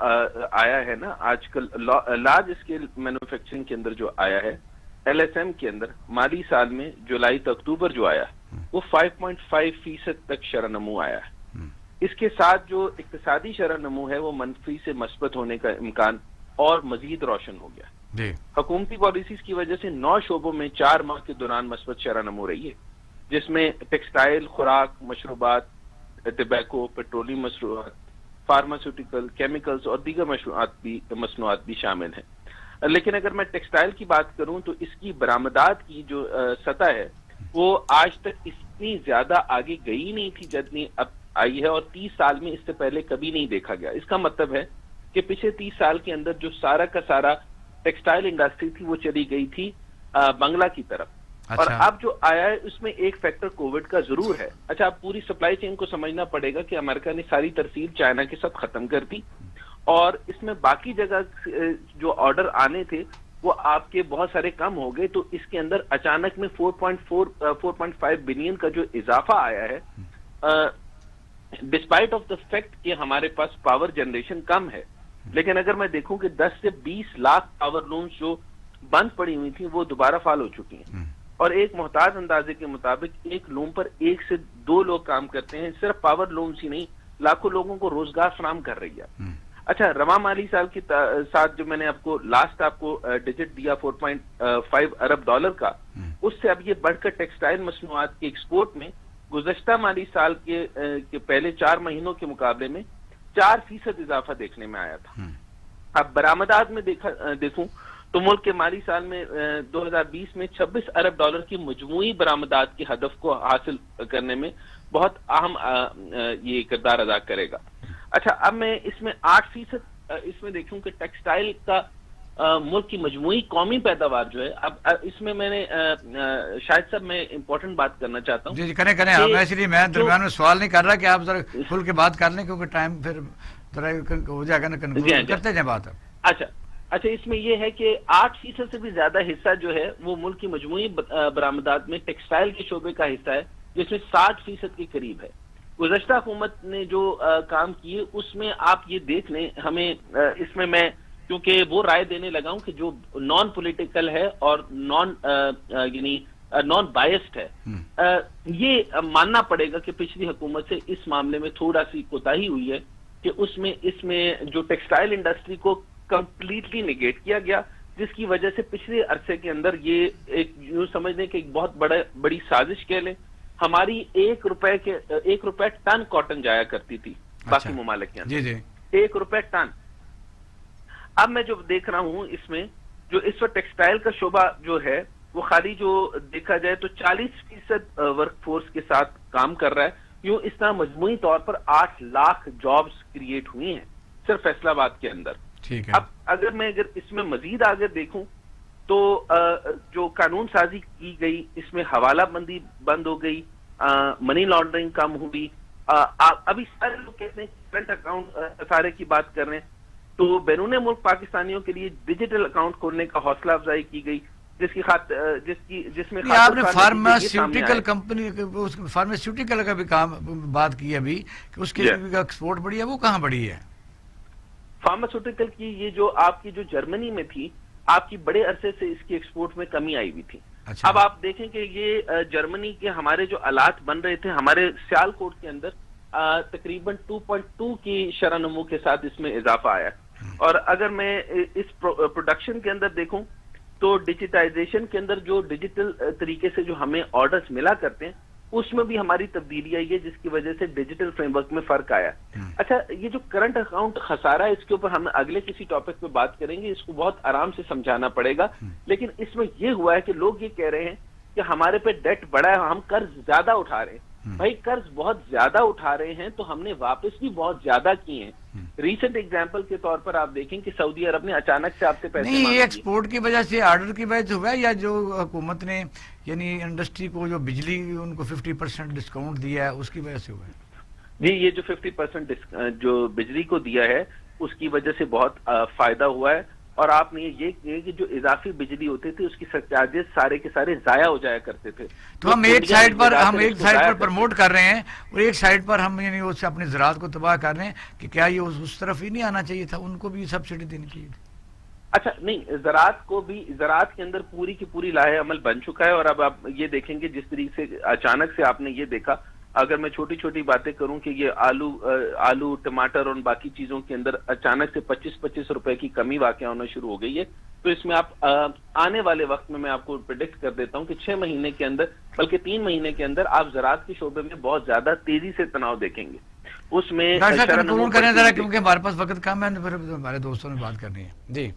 آیا ہے نا آج کل لارج اسکیل مینوفیکچرنگ کے اندر جو آیا ہے LSM کے اندر مالی سال میں جولائی سے اکتوبر جو آیا وہ 5.5% تک شرح نمو آیا ہے. اس کے ساتھ جو اقتصادی شرح نمو ہے وہ منفی سے مثبت ہونے کا امکان اور مزید روشن ہو گیا. جی. حکومتی پالیسیز کی وجہ سے 9 شعبوں میں 4 ماہ کے دوران مثبت شرح نمو رہی ہے جس میں ٹیکسٹائل, خوراک, مشروبات, ٹبیکو, پیٹرولیم مشروبات, فارماسیوٹیکل, کیمیکلز اور دیگر مصنوعات بھی شامل ہیں. لیکن اگر میں ٹیکسٹائل کی بات کروں تو اس کی برآمدات کی جو سطح ہے وہ آج تک اتنی زیادہ آگے گئی نہیں تھی جتنی اب آئی ہے, اور 30 سال میں اس سے پہلے کبھی نہیں دیکھا گیا. اس کا مطلب ہے کہ پچھلے 30 سال کے اندر جو سارا کا سارا ٹیکسٹائل انڈسٹری تھی وہ چلی گئی تھی بنگلہ کی طرف. اور اب جو آیا ہے اس میں ایک فیکٹر کووڈ کا ضرور ہے. اچھا اب پوری سپلائی چین کو سمجھنا پڑے گا کہ امریکہ نے ساری ترسیل چائنا کے ساتھ ختم کر دی, اور اس میں باقی جگہ جو آرڈر آنے تھے وہ آپ کے بہت سارے کم ہو گئے. تو اس کے اندر اچانک میں 4.5 بلین کا جو اضافہ آیا ہے ڈسپائٹ آف دا فیکٹ کہ ہمارے پاس پاور جنریشن کم ہے. لیکن اگر میں دیکھوں کہ 10 سے 20 لاکھ پاور لومز جو بند پڑی ہوئی تھیں وہ دوبارہ فعال ہو چکی ہیں, اور ایک محتاط اندازے کے مطابق ایک لوم پر 1 سے 2 لوگ کام کرتے ہیں. صرف پاور لومز ہی نہیں لاکھوں لوگوں کو روزگار فراہم کر رہی ہے. اچھا رواں مالی سال کے ساتھ جو میں نے آپ کو لاسٹ آپ کو ڈیجٹ دیا 4.5 ارب ڈالر کا, اس سے اب یہ بڑھ کر ٹیکسٹائل مصنوعات کے ایکسپورٹ میں گزشتہ مالی سال کے پہلے 4 مہینوں کے مقابلے میں 4% اضافہ دیکھنے میں آیا تھا. اب برآمدات میں دیکھوں تو ملک کے مالی سال میں 2020 میں 26 ارب ڈالر کی مجموعی برآمدات کے ہدف کو حاصل کرنے میں بہت اہم یہ کردار ادا کرے گا. اچھا اب میں اس میں 8% اس میں دیکھوں کہ ٹیکسٹائل کا ملک کی مجموعی قومی پیداوار جو ہے، اب اس میں میں نے شاید صاحب میں امپورٹنٹ بات کرنا چاہتا ہوں. جی کریں ہم اس لیے میں درمیان میں سوال نہیں کر رہا کہ آپ ذرا کھل کے بات کر لیں کیونکہ ٹائم پھر ذرا ہو جائے گا نا، کنکلوژ کرتے جائیں بات. اچھا اس میں یہ ہے کہ 8% سے بھی زیادہ حصہ جو ہے وہ ملک کی مجموعی برآمدات میں ٹیکسٹائل کے شعبے کا حصہ ہے، جس میں 60% کے قریب ہے. گزشتہ حکومت نے جو کام کیے اس میں آپ یہ دیکھ لیں، ہمیں اس میں کیونکہ وہ رائے دینے لگا ہوں کہ جو نان پولیٹیکل ہے اور یعنی نان بائسڈ ہے، یہ ماننا پڑے گا کہ پچھلی حکومت سے اس معاملے میں تھوڑا سی کوتاہی ہوئی ہے کہ اس میں جو ٹیکسٹائل انڈسٹری کو کمپلیٹلی نگیٹ کیا گیا، جس کی وجہ سے پچھلے عرصے کے اندر یہ ایک یوں سمجھ لیں کہ ایک بہت بڑی سازش کہہ لیں. ہماری 1 روپے ٹن کاٹن جایا کرتی تھی باقی ممالک کے اندر، 1 روپے ٹن. اب میں جو دیکھ رہا ہوں اس میں جو اس وقت ٹیکسٹائل کا شعبہ جو ہے وہ خالی جو دیکھا جائے تو 40% ورک فورس کے ساتھ کام کر رہا ہے. یوں اس طرح مجموعی طور پر 8 لاکھ جابز کریٹ ہوئی ہیں صرف فیصل آباد کے اندر. اب اگر میں اس میں مزید آگے دیکھوں تو جو قانون سازی کی گئی اس میں حوالہ بندی بند ہو گئی، منی لانڈرنگ کم ہوئی. ابھی سارے لوگ کہتے ہیں کرنٹ اکاؤنٹ سارے کی بات کر رہے ہیں، تو بیرون ملک پاکستانیوں کے لیے ڈیجیٹل اکاؤنٹ کھولنے کا حوصلہ افزائی کی گئی، جس میں آپ نے فارماسیوٹیکل کمپنی فارماسیوٹیکل کا بھی کام بات کی ابھی کہ اس کی ایکسپورٹ بڑی ہے، وہ کہاں بڑی ہے؟ فارماسیوٹیکل کی یہ جو آپ کی جو جرمنی میں تھی، آپ کی بڑے عرصے سے اس کی ایکسپورٹ میں کمی آئی ہوئی تھی. اب آپ دیکھیں کہ یہ جرمنی کے ہمارے جو آلات بن رہے تھے ہمارے سیال کوٹ کے اندر تقریباً 2.2 کی شرح نمو کے ساتھ اس میں اضافہ آیا. اور اگر میں اس پروڈکشن کے اندر دیکھوں تو ڈیجیٹائزیشن کے اندر جو ڈیجیٹل طریقے سے جو ہمیں آرڈرز ملا کرتے ہیں اس میں بھی ہماری تبدیلی آئی ہے، جس کی وجہ سے ڈیجیٹل فریم ورک میں فرق آیا. اچھا یہ جو کرنٹ اکاؤنٹ خسارہ ہے اس کے اوپر ہم اگلے کسی ٹاپک پہ بات کریں گے، اس کو بہت آرام سے سمجھانا پڑے گا. لیکن اس میں یہ ہوا ہے کہ لوگ یہ کہہ رہے ہیں کہ ہمارے پہ ڈیٹ بڑا ہے، ہم قرض زیادہ اٹھا رہے ہیں. بھائی قرض بہت زیادہ اٹھا رہے ہیں تو ہم نے واپس بھی بہت زیادہ کیے ہیں. ریسنٹ ایگزامپل کے طور پر آپ دیکھیں کہ سعودی عرب نے اچانک سے آپ سے پیسے نہیں، یہ ایکسپورٹ کی وجہ سے آرڈر کی وجہ سے ہوا ہے یا جو حکومت نے یعنی انڈسٹری کو جو بجلی ان کو 50% ڈسکاؤنٹ دیا ہے اس کی وجہ سے ہوا ہے؟ جی یہ جو 50% جو بجلی کو دیا ہے اس کی وجہ سے بہت فائدہ ہوا ہے. اور آپ نے یہ کہ جو اضافی بجلی ہوتے تھے اس کی چارجز سارے کے سارے ضائع ہو جایا کرتے تھے. تو ہم ایک سائڈ پر پروموٹ کر رہے ہیں اور ایک سائڈ پر ہم یعنی اس سے اپنی زراعت کو تباہ کر رہے ہیں کہ کیا یہ اس طرف ہی نہیں آنا چاہیے تھا؟ ان کو بھی سبسڈی دینی چاہیے تھی. اچھا نہیں، زراعت کے اندر پوری کی پوری لاہے عمل بن چکا ہے. اور اب آپ یہ دیکھیں گے جس طریقے سے اچانک سے آپ نے یہ دیکھا، اگر میں چھوٹی چھوٹی باتیں کروں کہ یہ آلو ٹماٹر اور باقی چیزوں کے اندر اچانک سے 25 روپے کی کمی واقع ہونا شروع ہو گئی ہے. تو اس میں آپ آنے والے وقت میں آپ کو پریڈکٹ کر دیتا ہوں کہ 6 مہینے کے اندر بلکہ 3 مہینے کے اندر آپ زراعت کے شعبے میں بہت زیادہ تیزی سے تناؤ دیکھیں گے. اس میں کریں ذرا کیونکہ ہمارے پاس وقت کم ہے، پھر ہمارے دوستوں نے بات کرنی ہے. جی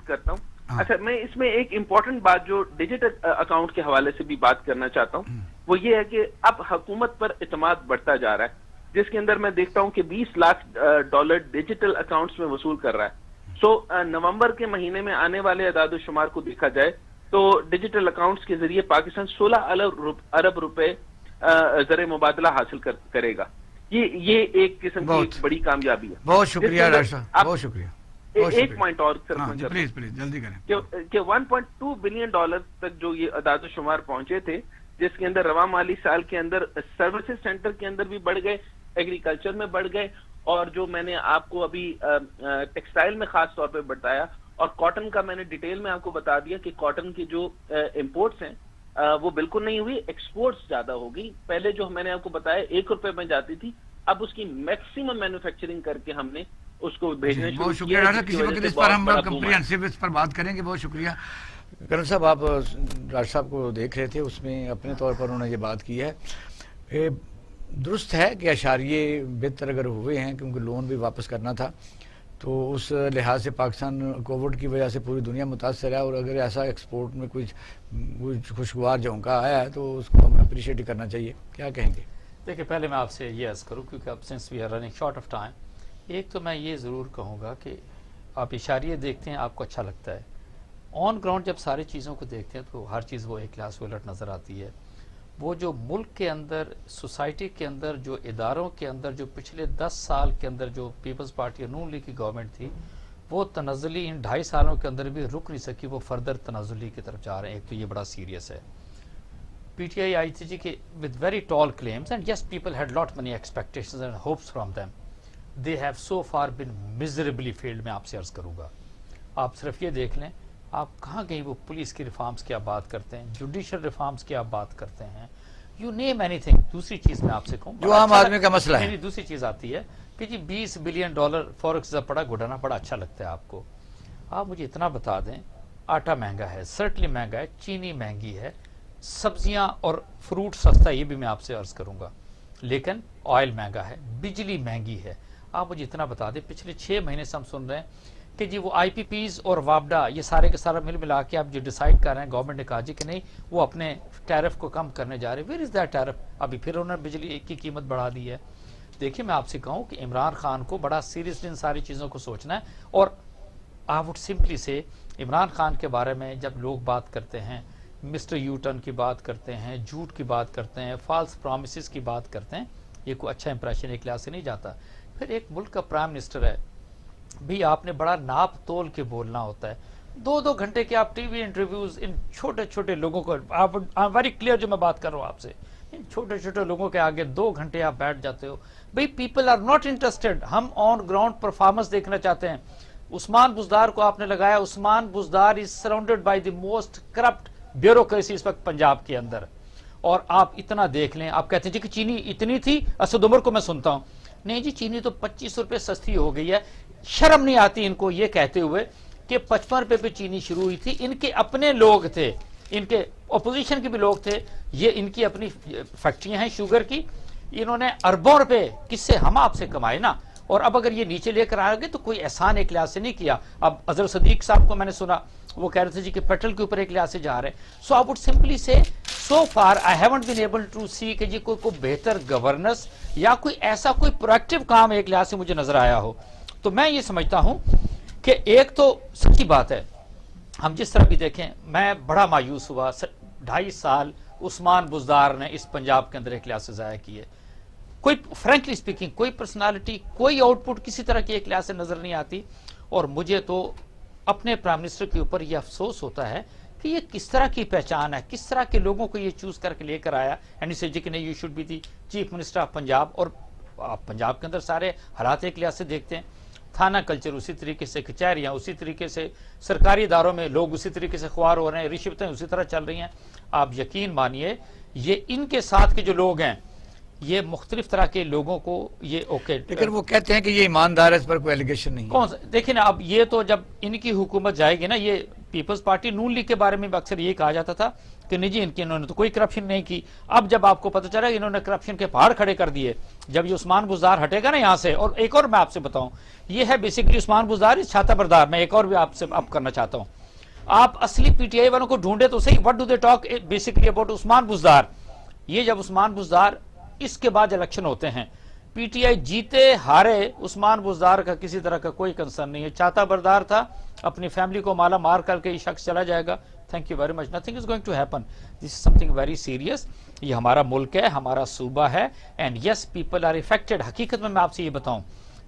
کرتا ہوں. اچھا میں اس میں ایک امپورٹنٹ بات جو ڈیجیٹل اکاؤنٹ کے حوالے سے بھی بات کرنا چاہتا ہوں وہ یہ ہے کہ اب حکومت پر اعتماد بڑھتا جا رہا ہے، جس کے اندر میں دیکھتا ہوں کہ 20 لاکھ ڈالر ڈیجیٹل اکاؤنٹس میں وصول کر رہا ہے. نومبر کے مہینے میں آنے والے اعداد و شمار کو دیکھا جائے تو ڈیجیٹل اکاؤنٹس کے ذریعے پاکستان 16 ارب روپے زر مبادلہ حاصل کرے گا. یہ ایک قسم کی بڑی کامیابی ہے. بہت شکریہ ڈاکٹر صاحب، بہت شکریہ. ایک پوائنٹ اور پلیز جلدی کریں کہ 1.2 بلین ڈالر تک جو یہ اعداد و شمار پہنچے تھے، جس کے اندر رواں مالی سال کے اندر سروسز سینٹر کے اندر بھی بڑھ گئے، ایگریکلچر میں بڑھ گئے، اور جو میں نے آپ کو ابھی ٹیکسٹائل میں خاص طور پہ بتایا، اور کاٹن کا میں نے ڈیٹیل میں آپ کو بتا دیا کہ کاٹن کی جو امپورٹس ہیں وہ بالکل نہیں ہوئی، ایکسپورٹس زیادہ ہو گئی. پہلے جو میں نے آپ کو بتایا 1 روپے میں جاتی تھی، اب اس کی میکسیمم مینوفیکچرنگ کر کے ہم نے اس کو بھیجنے شروع کیا. بہت شکریہ ڈاکٹر، کسی وقت اس پر ہم کمپریہنسو اس پر بات کریں گے. بہت شکریہ. کرن صاحب آپ ڈاکٹر صاحب کو دیکھ رہے تھے، اس میں اپنے طور پر انہوں نے یہ بات کی ہے. درست ہے کہ اشاریے بہتر اگر ہوئے ہیں کیونکہ لون بھی واپس کرنا تھا تو اس لحاظ سے پاکستان کووڈ کی وجہ سے پوری دنیا متاثر ہے، اور اگر ایسا ایکسپورٹ میں کچھ خوشگوار جھونکا آیا ہے تو اس کو ہمیں اپریشیٹ کرنا چاہیے. کیا کہیں گے؟ دیکھیں پہلے میں آپ سے یہ عرض کروں کیونکہ اب since we are running short of time, ایک تو میں یہ ضرور کہوں گا کہ آپ اشاریہ دیکھتے ہیں آپ کو اچھا لگتا ہے، آن گراؤنڈ جب ساری چیزوں کو دیکھتے ہیں تو ہر چیز وہ ایک کلاس الٹ نظر آتی ہے. وہ جو ملک کے اندر سوسائٹی کے اندر جو اداروں کے اندر جو پچھلے 10 سال کے اندر جو پیپلز پارٹی نون لیگ کی گورنمنٹ تھی وہ تنزلی ان 2.5 سالوں کے اندر بھی رک نہیں سکی، وہ فردر تنزلی کی طرف جا رہے ہیں. ایک تو یہ بڑا سیریس ہے. پی ٹی آئی آئی تھی جی کہ with very tall claims and yes people had lot many expectations and hopes from them. They have so far been miserably failed. میں آپ سے عرض کروں گا آپ صرف یہ دیکھ لیں آپ کہاں گئی وہ پولیس کی ریفارمز کی آپ بات کرتے ہیں، جوڈیشل ریفارمز کی آپ بات کرتے ہیں، یو نیم اینی تھنگ. دوسری چیز میں آپ سے کہوں جو عام آدمی کا مسئلہ ہے، دوسری چیز آتی ہے کہ جی $20 بلین فورکس پڑا گھٹانا بڑا اچھا لگتا ہے آپ کو. آپ مجھے اتنا بتا دیں آٹا مہنگا ہے، سرٹلی مہنگا ہے، چینی مہنگی ہے، سبزیاں اور فروٹ سستا، یہ بھی میں آپ سے عرض کروں گا، لیکن آئل مہنگا ہے، بجلی مہنگی ہے. آپ مجھے اتنا بتا دیں پچھلے 6 مہینے سے ہم سن رہے ہیں کہ جی وہ آئی پی پیز اور وابڈا یہ سارے کے سارا ملا کے آپ جو ڈیسائیڈ کر رہے ہیں، گورنمنٹ نے کہا جی کہ نہیں وہ اپنے ٹیرف کو کم کرنے جا رہے ہیں. Where is that tariff? ابھی پھر انہوں نے بجلی کی قیمت بڑھا دی ہے. دیکھیے میں آپ سے کہوں کہ عمران خان کو بڑا سیریسلی ان ساری چیزوں کو سوچنا ہے. اور آئی وڈ سمپلی سے عمران خان کے بارے میں جب لوگ بات کرتے ہیں، مسٹر یوٹن کی بات کرتے ہیں، جھوٹ کی بات کرتے ہیں، فالس پرومسز کی بات کرتے ہیں، یہ کوئی اچھا امپریشن ایک لحاظ سے نہیں جاتا. پھر ایک ملک کا پرائم منسٹر ہے بھی آپ نے بڑا ناپ تول کے بولنا ہوتا ہے. 2 گھنٹے کے آپ ٹی وی انٹرویوز ان چھوٹے چھوٹے لوگوں کو آپ ویری کلیئر جو میں بات کر رہا ہوں آپ سے، ان چھوٹے چھوٹے لوگوں کے آگے 2 گھنٹے آپ بیٹھ جاتے ہو. بھئی پیپل آر ناٹ انٹرسٹڈ. ہم آن گراؤنڈ پرفارمنس دیکھنا چاہتے ہیں. عثمان بزدار کو آپ نے لگایا. Usman Buzdar is surrounded by the most corrupt bureaucracy اس وقت پنجاب کے اندر. اور آپ اتنا دیکھ لیں آپ کہتے ہیں جی کہ چینی اتنی تھی. اسد عمر کو میں سنتا ہوں نہیں جی چینی تو 25 روپے سستی ہو گئی ہے. شرم نہیں آتی ان کو یہ کہتے ہوئے کہ 55 روپے پہ چینی شروع ہوئی تھی. ان کے اپنے لوگ تھے، ان کے اپوزیشن کے بھی لوگ تھے. یہ ان کی اپنی فیکٹریاں ہیں شوگر کی. انہوں نے اربوں روپے کس سے ہم آپ سے کمائے نا. اور اب اگر یہ نیچے لے کر آئے گے تو کوئی احسان ایک لحاظ سے نہیں کیا. اب اظہر صدیق صاحب کو میں نے سنا وہ کہہ رہے تھے جی کہ پیٹرول کے اوپر ایک لحاظ سے جا رہے ہیں. سو آئی would simply say so for I haven't been able to see کہ جی کوئی بہتر گورننس یا کوئی ایسا کوئی پرویکٹیو کام ایک لحاظ سے مجھے نظر آیا ہو. تو میں یہ سمجھتا ہوں کہ ایک تو سچی بات ہے ہم جس طرح بھی دیکھیں میں بڑا مایوس ہوا. 2.5 سال عثمان بزدار نے اس پنجاب کے اندر ایک لحاظ سے ضائع کیے. کوئی فرینکلی اسپیکنگ کوئی پرسنالٹی کوئی آؤٹ پٹ کسی طرح کی ایک لحاظ سے نظر نہیں آتی. اور مجھے تو اپنے پرائم منسٹر کے اوپر یہ افسوس ہوتا ہے کہ یہ کس طرح کی پہچان ہے، کس طرح کے لوگوں کو یہ چوز کر کے لے کر آیا. اینڈ سے جی کہ نہیں you should be the chief minister of Punjab. اور آپ پنجاب کے اندر سارے حالات ایک لحاظ سے دیکھتے ہیں، تھانہ کلچر اسی طریقے سے، کچہریاں اسی طریقے سے، سرکاری اداروں میں لوگ اسی طریقے سے خوار ہو رہے ہیں، رشوتیں اسی طرح چل رہی ہیں. آپ یقین مانیے یہ ان کے ساتھ کے جو لوگ ہیں یہ مختلف طرح کے لوگوں کو یہ اوکے. لیکن وہ کہتے ہیں کہ یہ ایماندار ہے، اس پر کوئی ایلیگیشن نہیں ہے. کون سا دیکھیں نا اب یہ تو جب ان کی حکومت جائے گی نا، یہ پیپلز پارٹی نون لیگ کے بارے میں اکثر یہ کہا جاتا تھا کہ نہیں جی انہوں نے تو کوئی کرپشن نہیں کی. اب جب آپ کو پتہ چلا کہ انہوں نے کرپشن کے پہاڑ کھڑے کر دیے، جب یہ عثمان بزدار ہٹے گا نا یہاں سے. اور ایک اور میں آپ سے بتاؤں یہ ہے بیسیکلی عثمان بزدار اس چھاتا بردار. میں ایک اور بھی آپ سے اب کرنا چاہتا ہوں. آپ اصلی پی ٹی آئی والوں کو ڈھونڈے تو صحیح. What do they talk basically about Usman Buzdar. یہ جب عثمان بزدار اس کے بعد الیکشن ہوتے ہیں، پی ٹی آئی جیتے ہارے عثمان بزدار کا کسی طرح کا کوئی کنسرن نہیں ہے. چھاتا بردار تھا، اپنی فیملی کو مالا مار کر کے یہ شخص چلا جائے گا. Thank you very much. Nothing is going to happen. This is something very serious. یہ ہمارا ملک ہے، ہمارا صوبہ ہے. And yes people are affected. حقیقت میں آپ سے یہ بتاؤں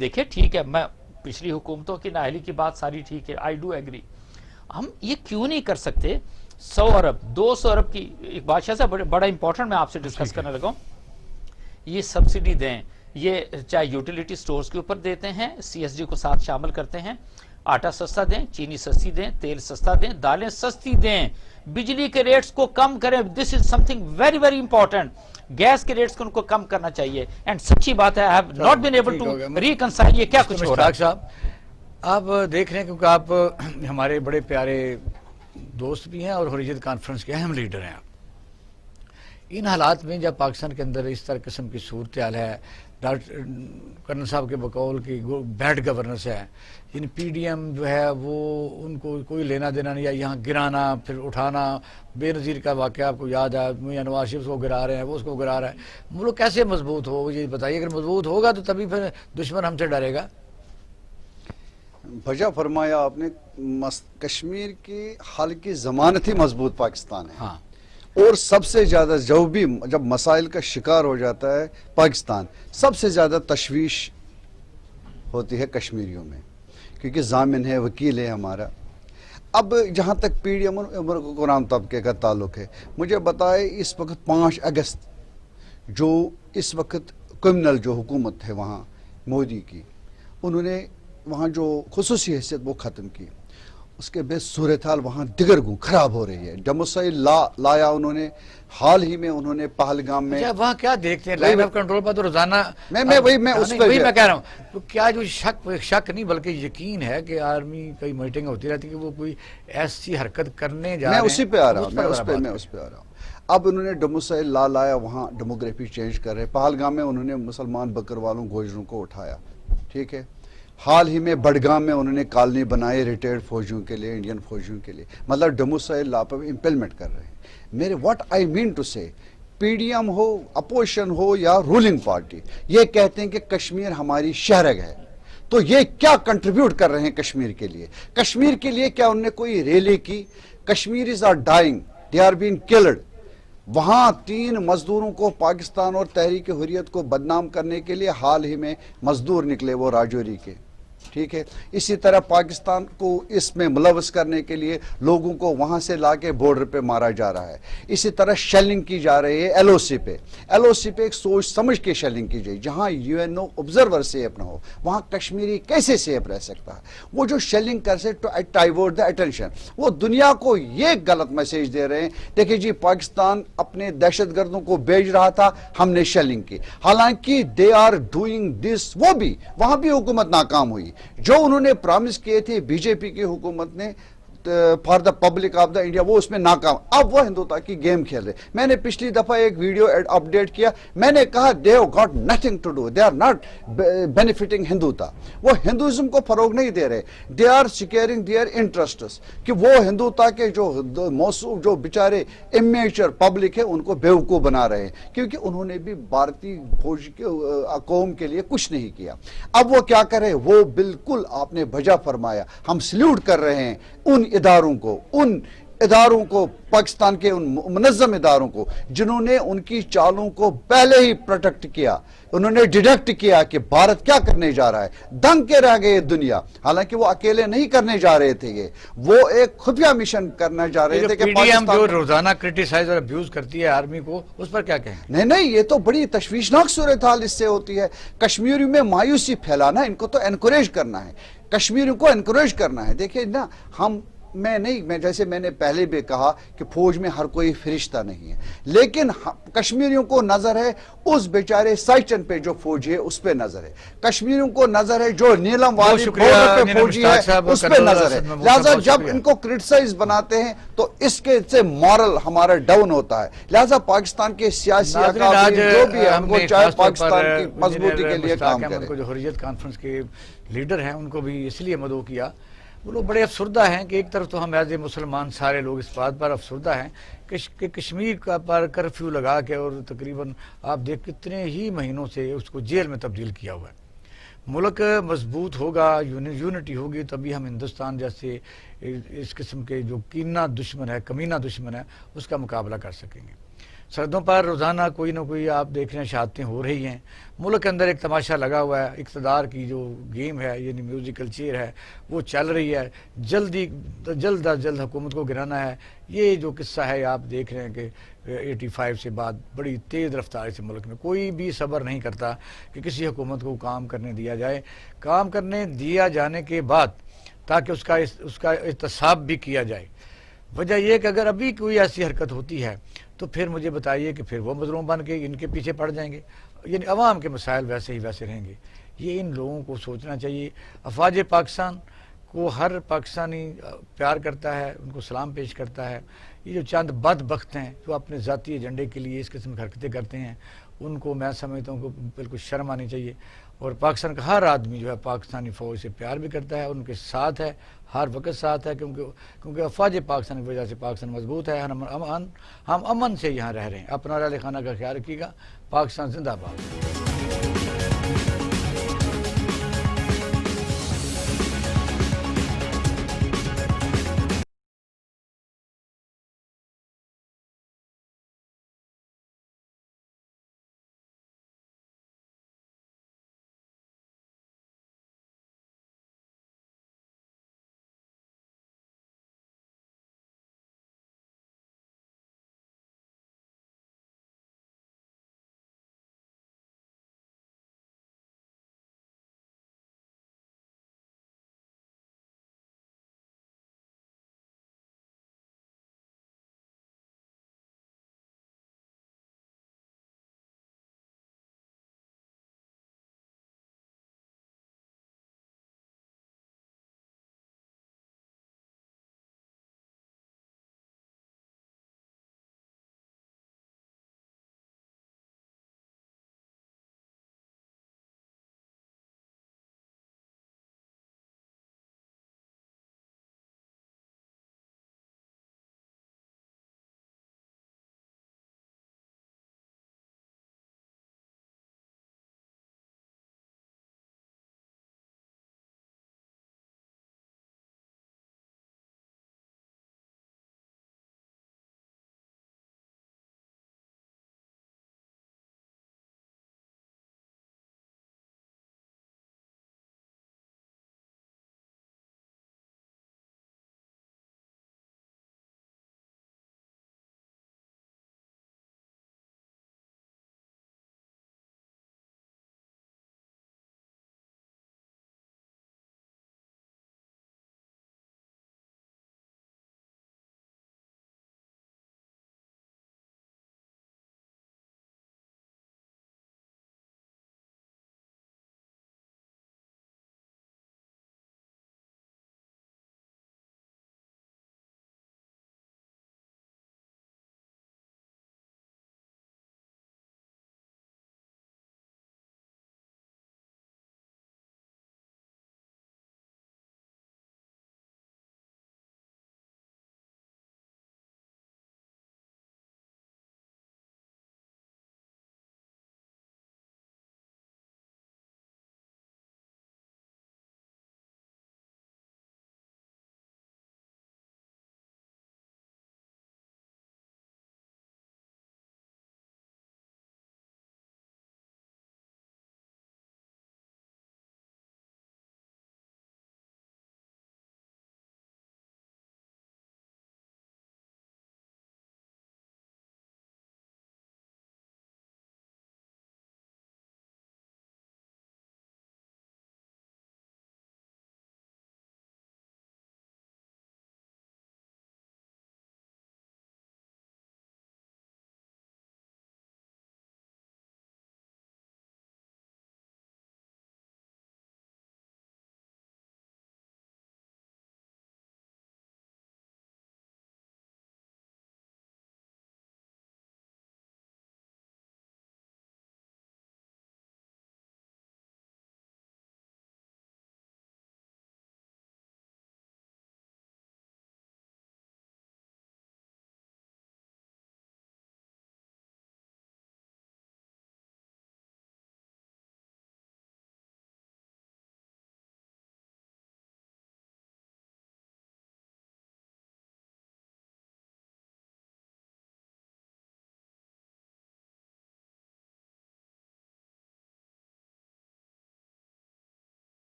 دیکھیں ٹھیک ہے میں پچھلی حکومتوں کی نااہلی کی بات ساری ٹھیک ہے، آئی ڈو ایگری. ہم یہ کیوں نہیں کر سکتے 100 ارب 200 ارب کی ایک بادشاہ سے بڑا امپورٹنٹ میں آپ سے ڈسکس کرنے لگا ہوں. یہ سبسڈی دیں، یہ چاہے یوٹیلیٹی سٹورز کے اوپر دیتے ہیں، سی ایس ڈی کو ساتھ شامل کرتے ہیں. آٹا سستا دیں، چینی سستی دیں، تیل سستا دیں، دالیں سستی دیں، بجلی کے ریٹس کو کم کریں. This is something very very important. Gas کے ریٹس کو ان کو کم کرنا چاہیے. اینڈ سچی بات ہے I have not been able to reconcile. یہ کیا کچھ ہو رہا ہے صاحب آپ دیکھ رہے ہیں کیونکہ آپ ہمارے بڑے پیارے دوست بھی ہیں اور حریت کانفرنس کے اہم لیڈر ہیں. آپ ان حالات میں جب پاکستان کے اندر اس طرح قسم کی صورتحال ہے، ڈاکٹر کرنل صاحب کے بقول کی بیڈ گورننس ہے، یعنی پی ڈی ایم جو ہے وہ ان کو کوئی لینا دینا نہیں ہے، یہاں گرانا پھر اٹھانا، بے نظیر کا واقعہ آپ کو یاد ہے، میاں نواز شریف کو گرا رہے ہیں، وہ اس کو گرا رہا ہے، ملک کیسے مضبوط ہو یہ بتائیے؟ اگر مضبوط ہوگا تو تبھی پھر دشمن ہم سے ڈرے گا۔ بجا فرمایا آپ نے، کشمیر کی حل کی ضمانت ہی مضبوط پاکستان ہے۔ ہاں، اور سب سے زیادہ جب مسائل کا شکار ہو جاتا ہے پاکستان، سب سے زیادہ تشویش ہوتی ہے کشمیریوں میں، کیونکہ ضامن ہے، وکیل ہے ہمارا۔ اب جہاں تک پی ڈی ایم اور قرآن طبقے کا تعلق ہے، مجھے بتائے اس وقت 5 اگست جو اس وقت کرمنل جو حکومت ہے وہاں مودی کی، انہوں نے وہاں جو خصوصی حیثیت وہ ختم کی، اس کے بعد صورتحال وہاں دگرگوں خراب ہو رہی ہے۔ ڈومیسائل لایا انہوں نے، حال ہی میں انہوں نے پہلگام میں، اچھا وہاں کیا دیکھتے ہیں لائن آف کنٹرول پر تو روزانہ میں اس پہ وہی میں کہہ رہا ہوں، تو کیا جو شک نہیں بلکہ یقین ہے کہ آرمی کئی میٹنگ ہوتی رہتی ہے کہ وہ کوئی ایسی حرکت کرنے جا رہے ہیں؟ میں اسی پہ آ رہا ہوں، میں اس اس پہ آ رہا ہوں۔ اب انہوں نے ڈومیسائل لایا، وہاں ڈیموگرافی چینج کر رہے، پہلگام میں انہوں نے مسلمان بکروالوں گوجروں کو اٹھایا، ٹھیک ہے۔ حال ہی میں بڑگام میں انہوں نے کالونی بنائی ریٹائرڈ فوجیوں کے لیے، انڈین فوجیوں کے لیے، مطلب ڈومیسائل لا پر امپلیمنٹ کر رہے ہیں۔ میرے واٹ آئی مین ٹو سے، پی ڈی ایم ہو، اپوزیشن ہو یا رولنگ پارٹی، یہ کہتے ہیں کہ کشمیر ہماری شہرگ ہے، تو یہ کیا کنٹریبیوٹ کر رہے ہیں کشمیر کے لیے؟ کشمیر کے لیے کیا انہوں نے کوئی ریلی کی؟ Kashmiris are dying, they are being killed. وہاں 3 مزدوروں کو پاکستان اور تحریک حریت کو بدنام کرنے کے لیے حال ہی میں مزدور نکلے، وہ راجوری کے، ٹھیک ہے۔ اسی طرح پاکستان کو اس میں ملوث کرنے کے لیے لوگوں کو وہاں سے لا کے بارڈر پہ مارا جا رہا ہے۔ اسی طرح شیلنگ کی جا رہی ہے ایل او سی پہ، ایل او سی پہ ایک سوچ سمجھ کے شیلنگ کی جائے، جہاں U N O observer safe نہ ہو وہاں کشمیری کیسے سیف رہ سکتا ہے؟ وہ جو شیلنگ کر سے ٹو ڈائیورٹ دا اٹینشن، وہ دنیا کو یہ غلط میسیج دے رہے ہیں، دیکھیں جی پاکستان اپنے دہشت گردوں کو بھیج رہا تھا، ہم نے شیلنگ کی، حالانکہ دے آر ڈوئنگ دس، وہ بھی وہاں بھی حکومت ناکام ہوئی۔ جو انہوں نے پرامس کیے تھے بی جے پی کی حکومت نے for the public of the India, وہ اس میں ناکام، اب وہ ہندوتا کی گیم کھیل رہے۔ میں نے پچھلی دفعہ ایک ویڈیو اپڈیٹ کیا، میں نے کہا they have got nothing to do, they are not benefiting Hindutva, وہ ہندوازم کو فروغ نہیں دے رہے، they are securing their interests، کہ وہ ہندوتا کے جو موصوف جو بیچارے امیچر پبلک ہے ان کو بیوقوف بنا رہے ہیں، کیونکہ انہوں نے بھی بھارتی فوج کے قوم کے لیے کچھ نہیں کیا۔ اب وہ کیا کرے؟ وہ بالکل آپ نے بھجا فرمایا، ہم سلیوٹ کر رہے ہیں ان اداروں کو پاکستان کے ان منظم اداروں کو جنہوں نے ان کی چالوں کو پہلے ہی پروٹیکٹ کیا، انہوں نے ڈیڈکٹ کیا کہ بھارت کیا کرنے جا رہا ہے، دنگ کے رہ گئے دنیا، حالانکہ وہ اکیلے نہیں کرنے جا رہے تھے، وہ ایک خفیہ مشن کرنا چاہ رہے تھے کہ پاکستان جو روزانہ کرٹیسائز اور ابیوز کرتی ہے آرمی کو، اس پر کیا کہیں؟ نہیں، یہ تو بڑی تشویشناک صورتحال اس سے ہوتی ہے۔ کشمیریوں میں مایوسی پھیلانا، ان کو تو انکوریج کرنا ہے، کشمیریوں کو انکوریج کرنا ہے۔ دیکھیں نا، میں جیسے میں نے پہلے بھی کہا کہ فوج میں ہر کوئی فرشتہ نہیں ہے، لیکن کشمیریوں کو نظر ہے اس بیچارے سائچن پہ جو فوجی ہے اس پہ نظر ہے، کشمیریوں کو نظر ہے جو نیلم والی بورڈر پہ فوجی ہے اس پہ نظر ہے، لہٰذا جب ان کو کرٹیسائز بناتے ہیں تو اس کے سے مورل ہمارا ڈاؤن ہوتا ہے، لہٰذا پاکستان کے سیاسی اکابرین جو بھی ہے ان کو چاہے پاکستان کی مضبوطی کے لیے کام کریں۔ جو حریت کانفرنس کے لیڈر ہیں ان کو بھی اس لیے مدعو کیا، وہ لوگ بڑے افسردہ ہیں کہ ایک طرف تو ہم ایز اے مسلمان سارے لوگ اس بات پر افسردہ ہیں کہ کشمیر کا پر کرفیو لگا کے اور تقریباً آپ دیکھ کتنے ہی مہینوں سے اس کو جیل میں تبدیل کیا ہوا ہے۔ ملک مضبوط ہوگا، یونٹی ہوگی، تبھی ہم ہندوستان جیسے اس قسم کے جو کینہ دشمن ہے، کمینہ دشمن ہے، اس کا مقابلہ کر سکیں گے۔ سرحدوں پر روزانہ کوئی نہ کوئی آپ دیکھ رہے ہیں شہادتیں ہو رہی ہیں، ملک کے اندر ایک تماشا لگا ہوا ہے، اقتدار کی جو گیم ہے یعنی میوزیکل چیئر ہے وہ چل رہی ہے، جلد از جلد حکومت کو گرانا ہے۔ یہ جو قصہ ہے آپ دیکھ رہے ہیں کہ 85 سے بعد بڑی تیز رفتاری سے ملک میں کوئی بھی صبر نہیں کرتا کہ کسی حکومت کو کام کرنے دیا جائے، کام کرنے دیا جانے کے بعد تاکہ اس کا احتساب بھی کیا جائے۔ وجہ یہ کہ اگر ابھی کوئی ایسی حرکت ہوتی ہے تو پھر مجھے بتائیے کہ پھر وہ مظلوم بن کے ان کے پیچھے پڑ جائیں گے، یعنی عوام کے مسائل ویسے ہی ویسے رہیں گے۔ یہ ان لوگوں کو سوچنا چاہیے۔ افواج پاکستان کو ہر پاکستانی پیار کرتا ہے، ان کو سلام پیش کرتا ہے۔ یہ جو چند بدبخت ہیں جو اپنے ذاتی ایجنڈے کے لیے اس قسم کی حرکتیں کرتے ہیں، ان کو میں سمجھتا ہوں کہ بالکل شرم آنی چاہیے. اور پاکستان کا ہر آدمی جو ہے پاکستانی فوج سے پیار بھی کرتا ہے، ان کے ساتھ ہے، ہر وقت ساتھ ہے، کیونکہ افواج پاکستان کی وجہ سے پاکستان مضبوط ہے. ہم امن سے یہاں رہ رہے ہیں. اپنا اہل خانہ کا خیال رکھیے گا. پاکستان زندہ باد.